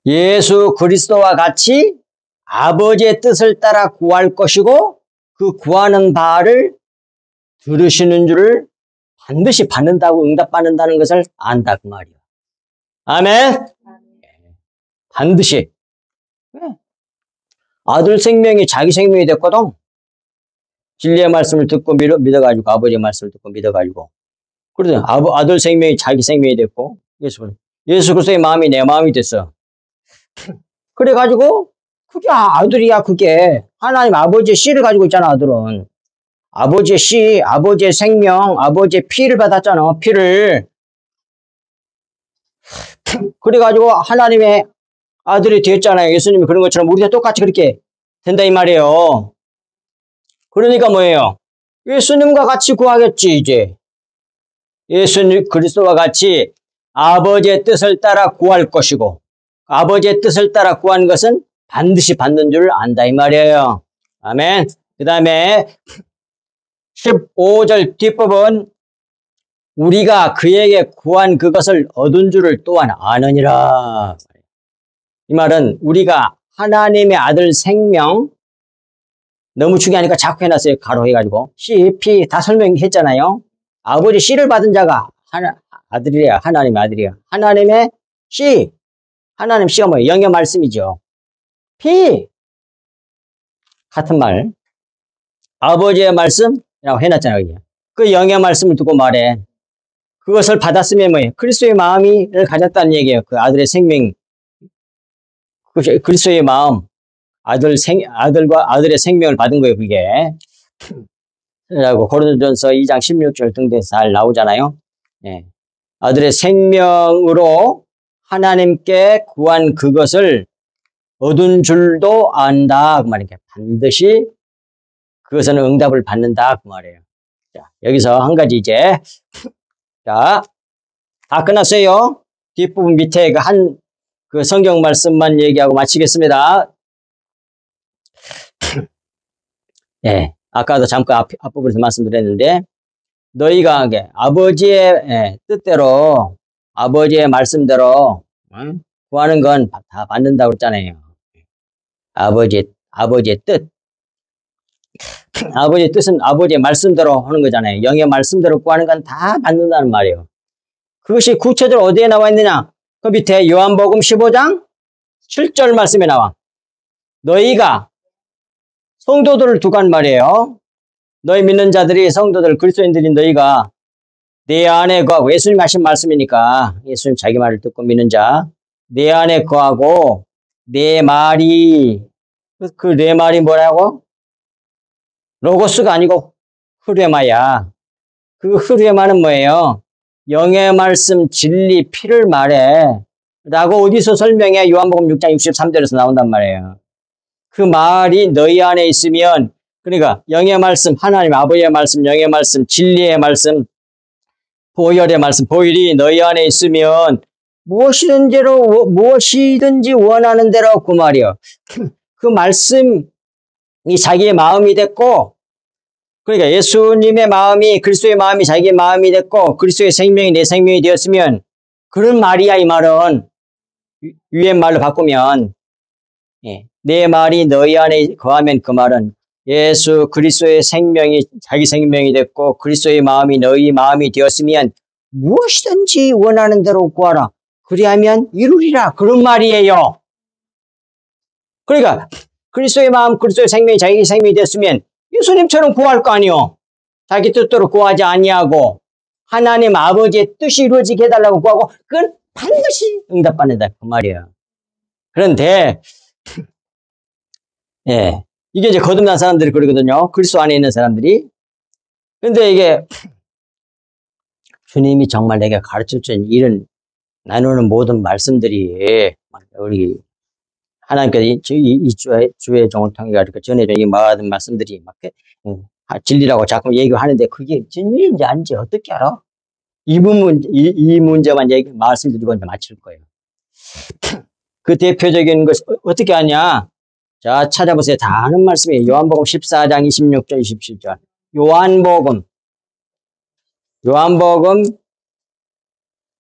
예수 그리스도와 같이 아버지의 뜻을 따라 구할 것이고 그 구하는 바를 들으시는 줄을 반드시 받는다고 응답받는다는 것을 안다 그 말이야. 아멘. 반드시. 아들 생명이 자기 생명이 됐거든. 진리의 말씀을 듣고 믿어가지고 아버지의 말씀을 듣고 믿어가지고 그래서 아들 생명이 자기 생명이 됐고 예수 그리스도의 마음이 내 마음이 됐어. 그래가지고 그게 아들이야. 그게 하나님 아버지의 씨를 가지고 있잖아. 아들은 아버지의 씨, 아버지의 생명, 아버지의 피를 받았잖아. 피를. 그래가지고 하나님의 아들이 되었잖아요. 예수님이 그런 것처럼 우리도 똑같이 그렇게 된다 이 말이에요. 그러니까 뭐예요? 예수님과 같이 구하겠지 이제. 예수님 그리스도와 같이 아버지의 뜻을 따라 구할 것이고 아버지의 뜻을 따라 구한 것은 반드시 받는 줄 안다 이 말이에요. 아멘. 그 다음에 15절 뒷부분 우리가 그에게 구한 그것을 얻은 줄을 또한 아느니라. 이 말은 우리가 하나님의 아들 생명 너무 중요하니까 자꾸 해놨어요. 가로해가지고 씨, 피 다 설명했잖아요. 아버지 씨를 받은 자가 아들이래요. 하나님의 아들이에요. 하나님의 씨. 하나님 씨가 뭐예요? 영의 말씀이죠. 피. 같은 말. 아버지의 말씀이라고 해놨잖아요. 그 영의 말씀을 두고 말해. 그것을 받았으면 뭐예요? 그리스도의 마음을 가졌다는 얘기예요. 그 아들의 생명. 그리스도의 마음. 아들과 아들의 생명을 받은 거예요, 그게. 라고 고린도전서 2장 16절 등등 잘 나오잖아요. 예. 아들의 생명으로 하나님께 구한 그것을 얻은 줄도 안다. 그 말이에요. 반드시 그것은 응답을 받는다. 그 말이에요. 자, 여기서 한 가지 이제. 자, 다 끝났어요. 뒷부분 밑에 그 성경 말씀만 얘기하고 마치겠습니다. 예. 아까도 잠깐 앞부분에서 말씀드렸는데, 너희가 아버지의 뜻대로, 아버지의 말씀대로, 구하는 건 다 받는다고 그랬잖아요. 아버지의 뜻. 아버지의 뜻은 아버지의 말씀대로 하는 거잖아요. 영의 말씀대로 구하는 건 다 받는다는 말이에요. 그것이 구체적으로 어디에 나와 있느냐? 그 밑에 요한복음 15장 7절 말씀에 나와. 너희가 성도들을 두고 한 말이에요. 너희 믿는 자들이 성도들 그리스도인들인 너희가 내 안에 거하고, 예수님 하신 말씀이니까 예수님 자기 말을 듣고 믿는 자, 내 안에 거하고 내 말이, 그 내 말이 뭐라고? 로고스가 아니고 흐레마야. 그 흐레마는 뭐예요? 영의 말씀, 진리, 피를 말해 라고 어디서 설명해? 요한복음 6장 63절에서 나온단 말이에요. 그 말이 너희 안에 있으면, 그러니까 영의 말씀, 하나님 아버지의 말씀, 영의 말씀, 진리의 말씀, 보혈의 말씀, 보혈이 너희 안에 있으면 무엇이든지 원하는 대로 그 말이요. 그 말씀이 자기의 마음이 됐고, 그러니까 예수님의 마음이, 그리스도의 마음이 자기의 마음이 됐고, 그리스도의 생명이 내 생명이 되었으면, 그런 말이야. 이 말은 유엔 말로 바꾸면, 내 말이 너희 안에 거하면, 그 말은 예수 그리스도의 생명이 자기 생명이 됐고 그리스도의 마음이 너희 마음이 되었으면 무엇이든지 원하는 대로 구하라. 그리하면 이루리라. 그런 말이에요. 그러니까 그리스도의 마음, 그리스도의 생명이 자기 생명이 됐으면 예수님처럼 구할 거 아니요. 자기 뜻대로 구하지 아니하고 하나님 아버지의 뜻이 이루어지게 해달라고 구하고 그건 반드시 응답받는다. 그 말이에요. 그런데 이게 이제 거듭난 사람들이 그러거든요. 그리스도 안에 있는 사람들이. 근데 이게 주님이 정말 내게 가르쳐준 이런 나누는 모든 말씀들이 우리 하나님께서 이 주의 종을 통해 가지고 전해준 이 모든 말씀들이 막 진리라고 자꾸 얘기하는데 그게 진리인지 아닌지 어떻게 알아? 이 문제만 말씀드리고 이제 마칠 거예요. 그 대표적인 것 어떻게 하냐? 자, 찾아보세요. 다 아는 말씀이에요. 요한복음 14장 26절, 27절. 요한복음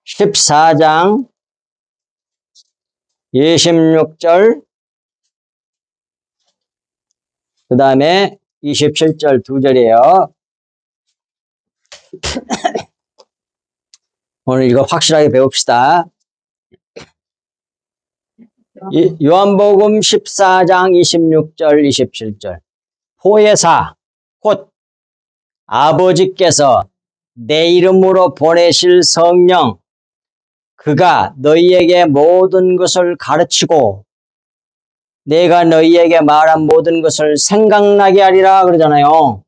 14장 26절, 그 다음에 27절 두 절이에요. 오늘 이거 확실하게 배웁시다. 요한복음 14장 26절 27절. 보혜사 곧 아버지께서 내 이름으로 보내실 성령 그가 너희에게 모든 것을 가르치고 내가 너희에게 말한 모든 것을 생각나게 하리라 그러잖아요.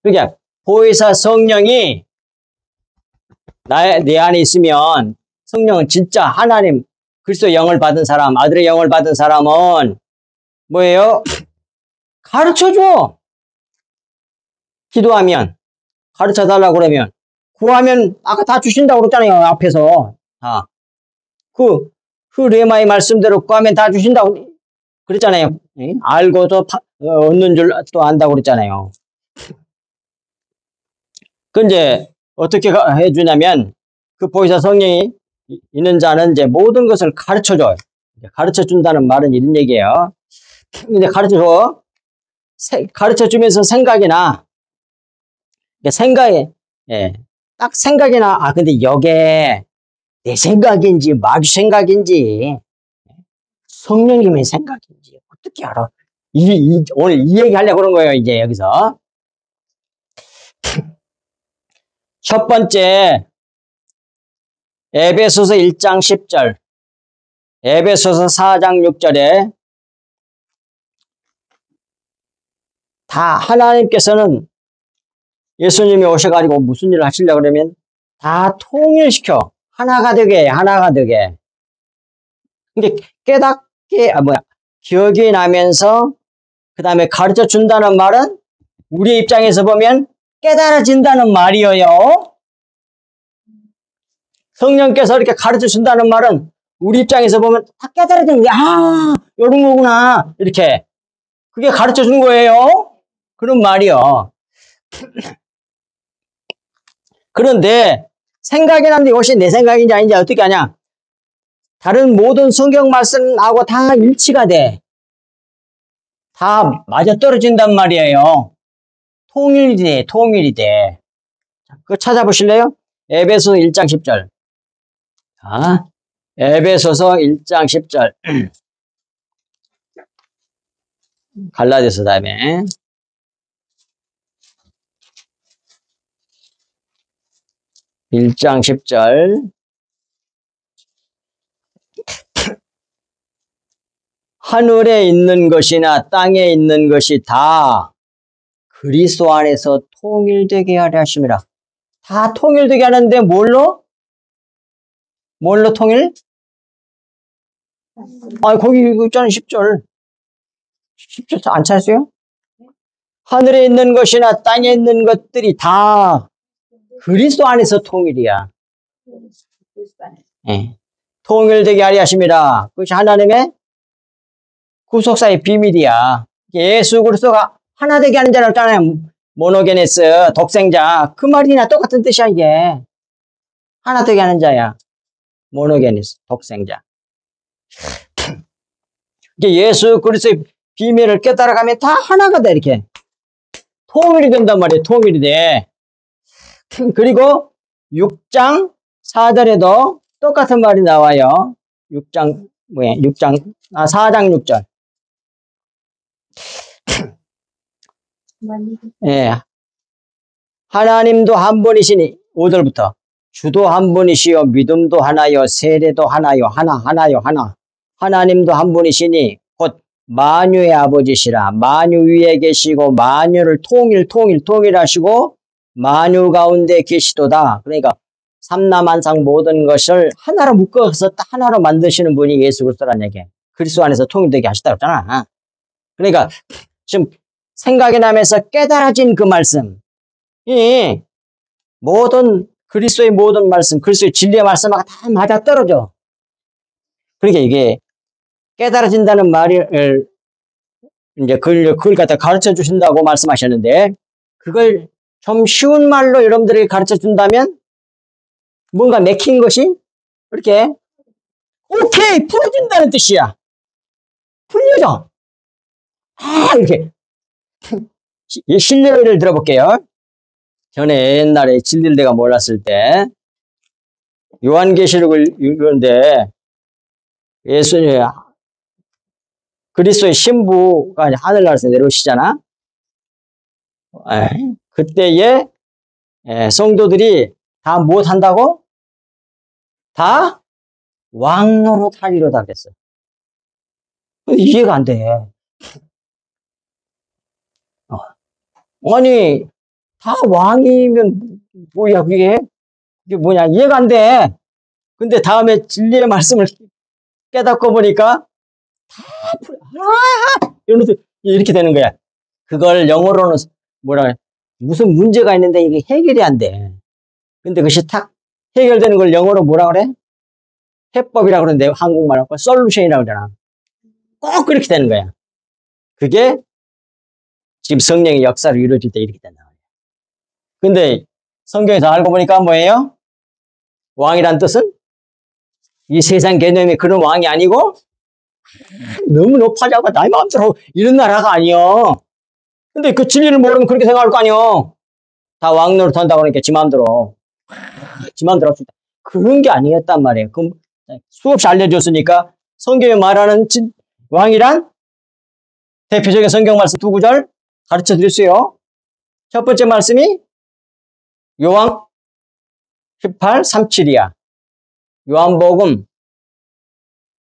그러니까 보혜사 성령이 내 안에 있으면 성령은 진짜 하나님 그리스도의 영을 받은 사람, 아들의 영을 받은 사람은 뭐예요? 가르쳐줘. 기도하면, 가르쳐달라고 그러면, 구하면 아까 다 주신다고 그랬잖아요. 앞에서. 그 레마의 말씀대로 구하면 다 주신다고 그랬잖아요. 알고도 얻는 줄 또 안다고 그랬잖아요. 그 이제 어떻게 해주냐면 그 보혜사 성령이 있는 자는 이제 모든 것을 가르쳐줘요. 가르쳐준다는 말은 이런 얘기예요. 근데 가르쳐주면서 생각이 나. 딱 생각이 나. 근데 이게 내 생각인지, 마귀 생각인지, 성령님의 생각인지, 어떻게 알아? 오늘 이 얘기 하려고 그런 거예요, 이제 여기서. 첫 번째, 에베소서 1장 10절, 에베소서 4장 6절에 다 하나님께서는 예수님이 오셔가지고 무슨 일을 하시려고 그러면 다 통일시켜. 하나가 되게. 근데 기억이 나면서 그 다음에 가르쳐 준다는 말은 우리 입장에서 보면 깨달아진다는 말이에요. 성령께서 이렇게 가르쳐 준다는 말은 우리 입장에서 보면 다 깨달아지는 게 이런 거구나. 이렇게. 그게 가르쳐 준 거예요. 그런 말이요. 그런데 생각이 나는데 이것이 내 생각인지 아닌지 어떻게 하냐? 다른 모든 성경 말씀하고 다 일치가 돼. 다 맞아떨어진단 말이에요. 통일이 돼. 그거 찾아보실래요? 에베소서 1장 10절. 자, 에베소서 1장 10절. 갈라디아서 다음에. 일장 10절. 하늘에 있는 것이나 땅에 있는 것이 다 그리스도 안에서 통일되게 하려 하심이라. 다 통일되게 하는데 뭘로 통일? 거기 이거 있잖아요. 10절. 10절 안 찾으세요? 하늘에 있는 것이나 땅에 있는 것들이 다 그리스도 안에서 통일이야. 예. 통일되게 하려 하심이라. 그것이 하나님의 구속사의 비밀이야. 예수 그리스도가 하나 되게 하는 자라고 했잖아요. 모노게네스, 독생자. 그 말이나 똑같은 뜻이야, 이게. 하나 되게 하는 자야. 모노게네스, 독생자. 이게 예수 그리스도의 비밀을 깨달아가면 다 하나가 돼, 이렇게. 통일이 된단 말이에요. 통일이 돼. 그리고 6장 4절에도 똑같은 말이 나와요. 4장 6절. 예. 하나님도 한 분이시니 5절부터 주도 한 분이시요 믿음도 하나요 세례도 하나요 하나요 하나. 하나님도 한 분이시니 곧 만유의 아버지시라. 만유 위에 계시고 만유를 통일하시고 만유 가운데 계시도다. 그러니까 삼라만상 모든 것을 하나로 묶어서 딱 하나로 만드시는 분이 예수 그리스도라는 얘기예요. 그리스도 안에서 통일되게 하시다고 했잖아. 그러니까 지금 생각이 나면서 깨달아진 그 말씀이 그리스도의 모든 말씀, 그리스도의 진리의 말씀하고 다 맞아떨어져. 그러니까 이게 깨달아진다는 말을 이제 그걸 갖다 가르쳐 주신다고 말씀하셨는데, 그걸 좀 쉬운 말로 여러분들에게 가르쳐 준다면 뭔가 맥힌 것이 이렇게 오케이 풀어진다는 뜻이야. 풀려져. 이렇게 실례를 들어볼게요. 전에 옛날에 진릴대가 몰랐을 때 요한계시록을 읽는데 예수님 그리스도의 신부가 하늘나라에서 내려오시잖아. 그때에 성도들이 다 무엇한다고? 다 왕노릇 하리로다 그랬어요. 이해가 안 돼. 아니 다 왕이면 뭐야 그게 뭐냐 이해가 안 돼. 근데 다음에 진리의 말씀을 깨닫고 보니까 다 이러면서 이렇게 되는 거야. 그걸 영어로는 무슨 문제가 있는데 이게 해결이 안 돼. 근데 그것이 탁 해결되는 걸 영어로 뭐라 그래? 해법이라고 그러는데 한국말로 솔루션이라고 그러잖아. 꼭 그렇게 되는 거야. 그게 지금 성령의 역사를 이루어질 때 이렇게 된다. 근데 성경에서 알고 보니까 뭐예요? 왕이란 뜻은 이 세상 개념이 그런 왕이 아니고 너무 높아져가 나의 마음대로 이런 나라가 아니요. 근데 그 진리를 모르면 그렇게 생각할 거 아니요. 다 왕노릇 한다고 그러니까 지 마음대로 할 수 있다. 그런 게 아니었단 말이에요. 그럼 수없이 알려줬으니까 성경에 말하는 왕이란 대표적인 성경 말씀 두 구절 가르쳐 드렸어요. 첫 번째 말씀이 요한 18, 37이야. 요한복음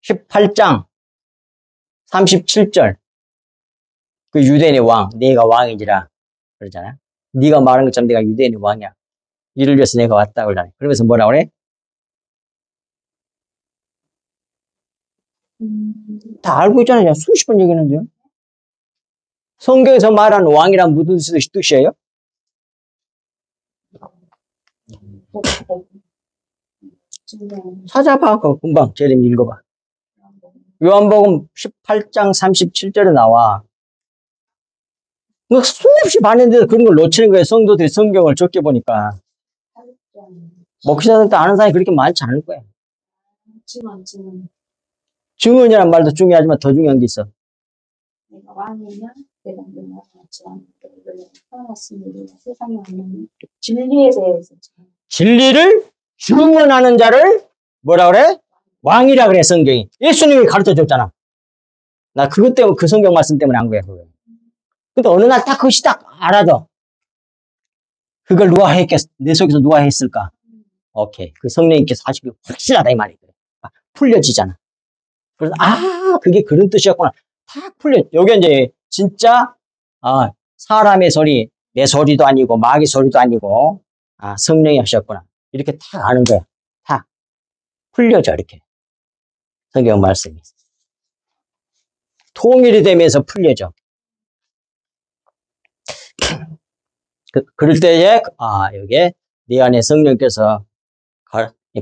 18장 37절. 그 유대인의 왕, 네가 왕이지라 그러잖아. 네가 말한 것처럼 내가 유대인의 왕이야. 이를 위해서 내가 왔다 그러잖아. 그러면서 뭐라 그래? 다 알고 있잖아요. 수십 번 얘기했는데요. 성경에서 말하는 왕이란 무슨 뜻이에요? 찾아봐. 금방 재림 읽어봐. 요한복음 18장 37절에 나와. 수없이 봤는데도 그런 걸 놓치는 거예요. 성도들이 성경을 적게 보니까. 목회자들도 아는 사람이 그렇게 많지 않을 거예요. 증언이란 말도 중요하지만 더 중요한 게 있어. 왕이면 내가 누나 같지만 태어났으니 세상에 없는 진리에 대해서 진리를 주문하는 자를 뭐라 그래? 왕이라 그래, 성경이. 예수님이 가르쳐 줬잖아. 나 그것 때문에, 그 성경 말씀 때문에 한 거야, 그거. 근데 어느 날 딱 그것이 딱 알아도 그걸 누가 했겠어? 내 속에서 누가 했을까? 오케이. 그 성령님께서 하시기 확실하다, 이 말이야. 풀려지잖아. 그래서, 그게 그런 뜻이었구나. 탁 풀려. 여기 이제, 진짜, 사람의 소리, 내 소리도 아니고, 마귀 소리도 아니고, 성령이 하셨구나. 이렇게 탁 아는 거야. 탁. 풀려져, 이렇게. 성경 말씀이. 통일이 되면서 풀려져. 그럴 때에, 여기에, 네 안에 성령께서,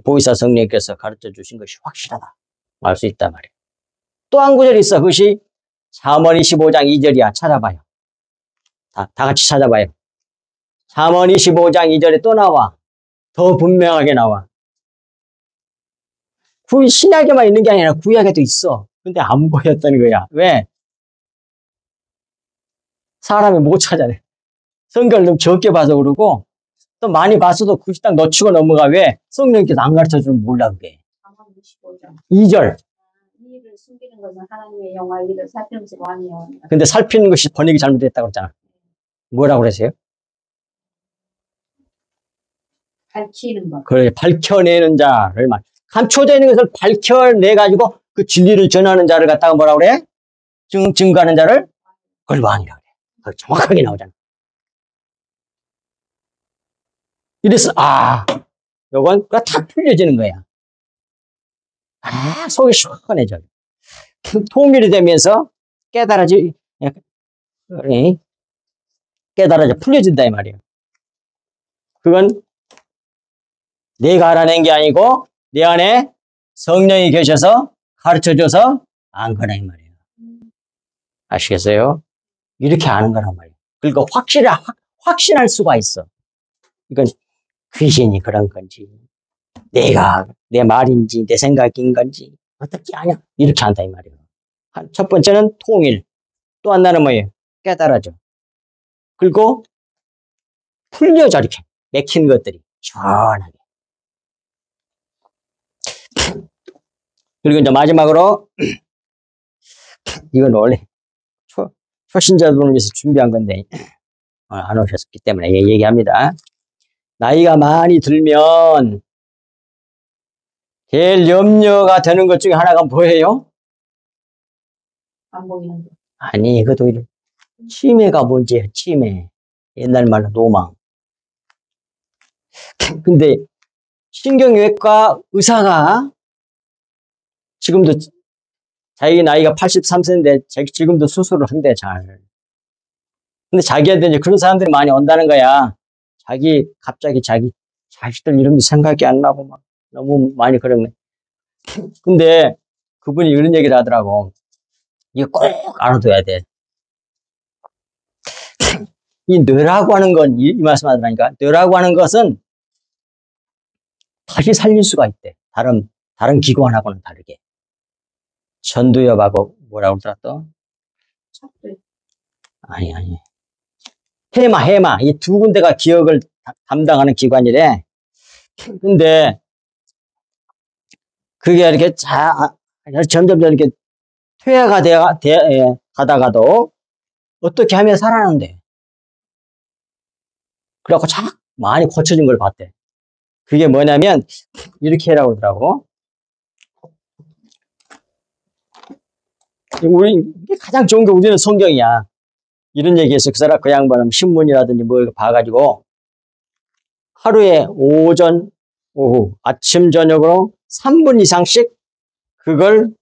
보이사 성령께서 가르쳐 주신 것이 확실하다. 알 수 있단 말이에요. 또 한 구절이 있어. 그것이 잠언 25장 2절이야. 찾아봐요. 다 같이 찾아봐요. 잠언 25장 2절에 또 나와. 더 분명하게 나와. 신약에만 있는 게 아니라 구약에도 있어. 근데 안 보였다는 거야. 왜? 사람이 못 찾아내. 성경을 너무 적게 봐서 그러고, 또 많이 봤어도 굳이 딱 놓치고 넘어가. 왜? 성령께서 안 가르쳐 주면 몰라, 그게. 2절. 이를 숨기는 것은 하나님의 영화, 이를 살피는 것은 왕의 영화. 근데 살피는 것이 번역이 잘못됐다고 그랬잖아. 뭐라고 그랬어요? 밝히는 것. 그래, 밝혀내는 자를 말. 감춰져 있는 것을 밝혀내가지고 그 진리를 전하는 자를 갖다가 뭐라고 그래? 증거하는 자를? 그걸 왕이라고 그래. 그걸 정확하게 나오잖아. 이래서, 요건, 탁 풀려지는 거야. 속이 시원해져. 통일이 되면서 깨달아져, 풀려진다, 이 말이에요. 그건 내가 알아낸 게 아니고, 내 안에 성령이 계셔서 가르쳐줘서 안 거라, 이 말이에요. 아시겠어요? 이렇게 아는 거란 말이에요. 그리고 확신할 수가 있어. 이건 귀신이 그런 건지, 내가, 내 말인지, 내 생각인 건지, 어떻게 아냐? 이렇게 한다, 이 말이에요. 첫 번째는 통일. 또 하나는 뭐예요? 깨달아져. 그리고 풀려져, 이렇게. 맥힌 것들이. 시원하게. 그리고 이제 마지막으로, 이건 원래 초신자분을 위해서 준비한 건데, 안 오셨기 때문에 얘기합니다. 나이가 많이 들면, 제일 염려가 되는 것 중에 하나가 뭐예요? 안 보이는 거. 아니, 그것도 치매가 문제야, 치매. 옛날 말로 노망. 근데 신경외과 의사가 지금도 자기 나이가 83세인데 지금도 수술을 한대, 잘. 근데 자기한테 이제 그런 사람들이 많이 온다는 거야. 갑자기 자기 자식들 이름도 생각이 안 나고 막 너무 많이 그러네. 근데 그분이 이런 얘기를 하더라고. 이거 꼭 알아둬야 돼. 이 뇌라고 하는 건, 이 말씀 하더라니까. 뇌라고 하는 것은 다시 살릴 수가 있대. 다른 기관하고는 다르게. 전두엽하고 뭐라고 그러더라 또? 아니. 해마. 이 두 군데가 기억을 담당하는 기관이래. 근데 그게 이렇게 점점 이렇게 퇴화가 가다가도 어떻게 하면 살아나는데. 그래갖고 많이 고쳐진 걸 봤대. 그게 뭐냐면 이렇게 해라고 그러더라고. 이게 가장 좋은 게 우리는 성경이야. 이런 얘기해서 그 양반은 신문이라든지 뭐 봐가지고 하루에 오전, 오후, 아침, 저녁으로 3분 이상씩 그걸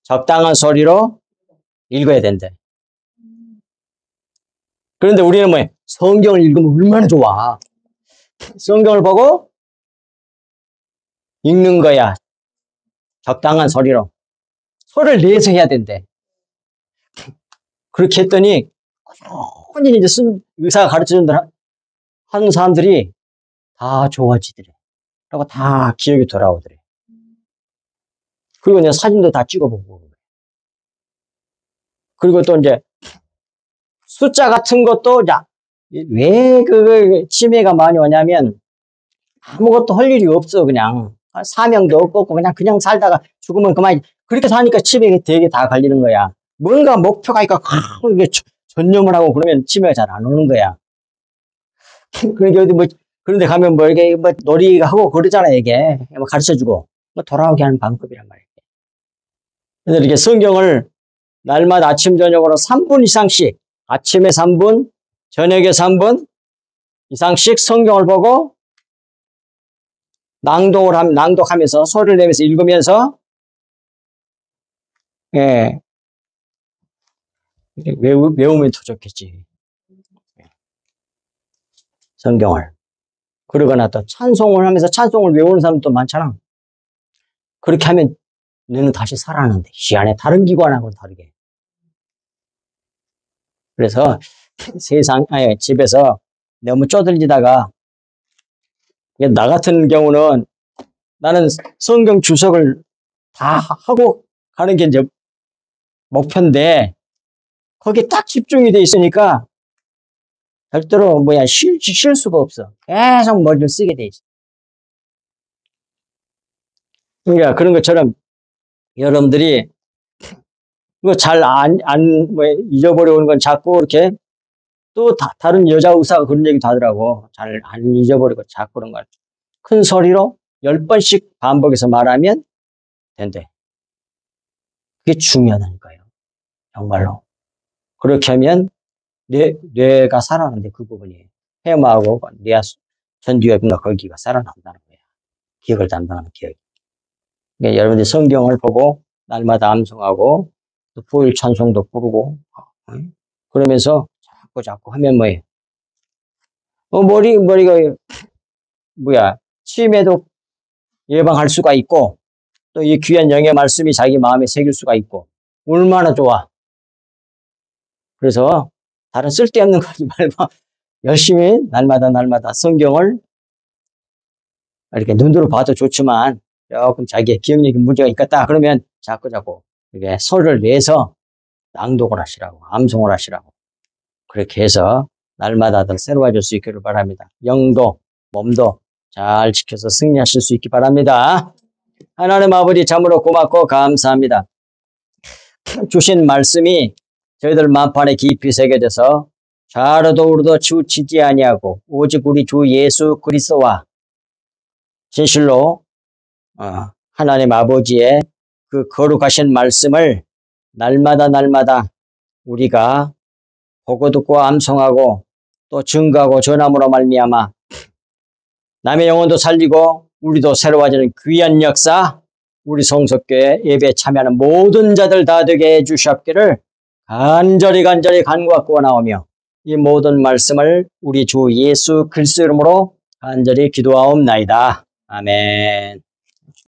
적당한 소리로 읽어야 된대. 그런데 우리는 뭐해? 성경을 읽으면 얼마나 좋아. 성경을 보고 읽는 거야. 적당한 소리로. 소리를 내서 해야 된대. 그렇게 했더니 꾸준히 이제 의사가 가르쳐준 대로 하는 사람들이 다 좋아지더래. 그리고 다 기억이 돌아오더래. 그리고 이제 사진도 다 찍어보고. 그리고 또 이제 숫자 같은 것도, 야, 왜 치매가 많이 오냐면 아무것도 할 일이 없어, 그냥. 사명도 없고, 그냥 살다가 죽으면 그만. 그렇게 사니까 치매가 되게 다 걸리는 거야. 뭔가 목표가 있고, 이게 전념을 하고 그러면 치매가 잘 안 오는 거야. 그러니까 어디 그런데 가면 이게 놀이하고 그러잖아, 이게. 가르쳐 주고. 돌아오게 하는 방법이란 말이야. 그래서 이렇게 성경을 날마다 아침, 저녁으로 3분 이상씩, 아침에 3분, 저녁에 3분 이상씩 성경을 보고 낭독하면서 소리를 내면서 읽으면서, 예, 외우면 더 좋겠지. 성경을. 그러거나 또 찬송을 하면서 찬송을 외우는 사람도 많잖아. 그렇게 하면 너는 다시 살아나는데, 시간에 다른 기관하고는 다르게. 그래서 집에서 너무 쪼들리다가, 나 같은 경우는 나는 성경 주석을 다 하고 가는 게 이제 목표인데, 거기에 딱 집중이 돼 있으니까 절대로 쉴 수가 없어. 계속 머리를 쓰게 돼 있어. 그러니까 그런 것처럼 여러분들이 이거 잘 잊어버려오는 건 자꾸 이렇게 또 다른 여자 의사가 그런 얘기도 하더라고. 잘 안 잊어버리고 자꾸 그런 걸 큰 소리로 10번씩 반복해서 말하면 된대. 그게 중요하다니까요. 정말로. 그렇게 하면 뇌가 살아나는데 그 부분이 해마하고 뇌 전두엽인가 거기가 살아난다는 거야. 기억을 담당하는 기억. 그러니까 여러분들이 성경을 보고 날마다 암송하고 또 부일 찬송도 부르고 그러면서 자꾸 하면 뭐예요? 머리가 치매도 예방할 수가 있고 또 이 귀한 영의 말씀이 자기 마음에 새길 수가 있고 얼마나 좋아. 그래서 다른 쓸데없는 거 하지 말고 열심히 날마다 성경을 이렇게 눈으로 봐도 좋지만 조금 자기의 기억력에 문제가 있겠다 그러면 자꾸 이렇게 소리를 내서 낭독을 하시라고, 암송을 하시라고. 그렇게 해서 날마다 더 새로워질 수 있기를 바랍니다. 영도 몸도 잘 지켜서 승리하실 수 있기 바랍니다. 하나님 아버지 참으로 고맙고 감사합니다. 주신 말씀이 저희들 마음판에 깊이 새겨져서 좌로도 우로도 치우치지 아니하고 오직 우리 주 예수 그리스도와 진실로 하나님 아버지의 그 거룩하신 말씀을 날마다 우리가 보고 듣고 암송하고 또 증거하고 전함으로 말미암아 남의 영혼도 살리고 우리도 새로워지는 귀한 역사, 우리 성석교회 예배에 참여하는 모든 자들 다 되게 해주시옵기를 간절히 간구하고 구원하오며 이 모든 말씀을 우리 주 예수 그리스도 이름으로 간절히 기도하옵나이다. 아멘.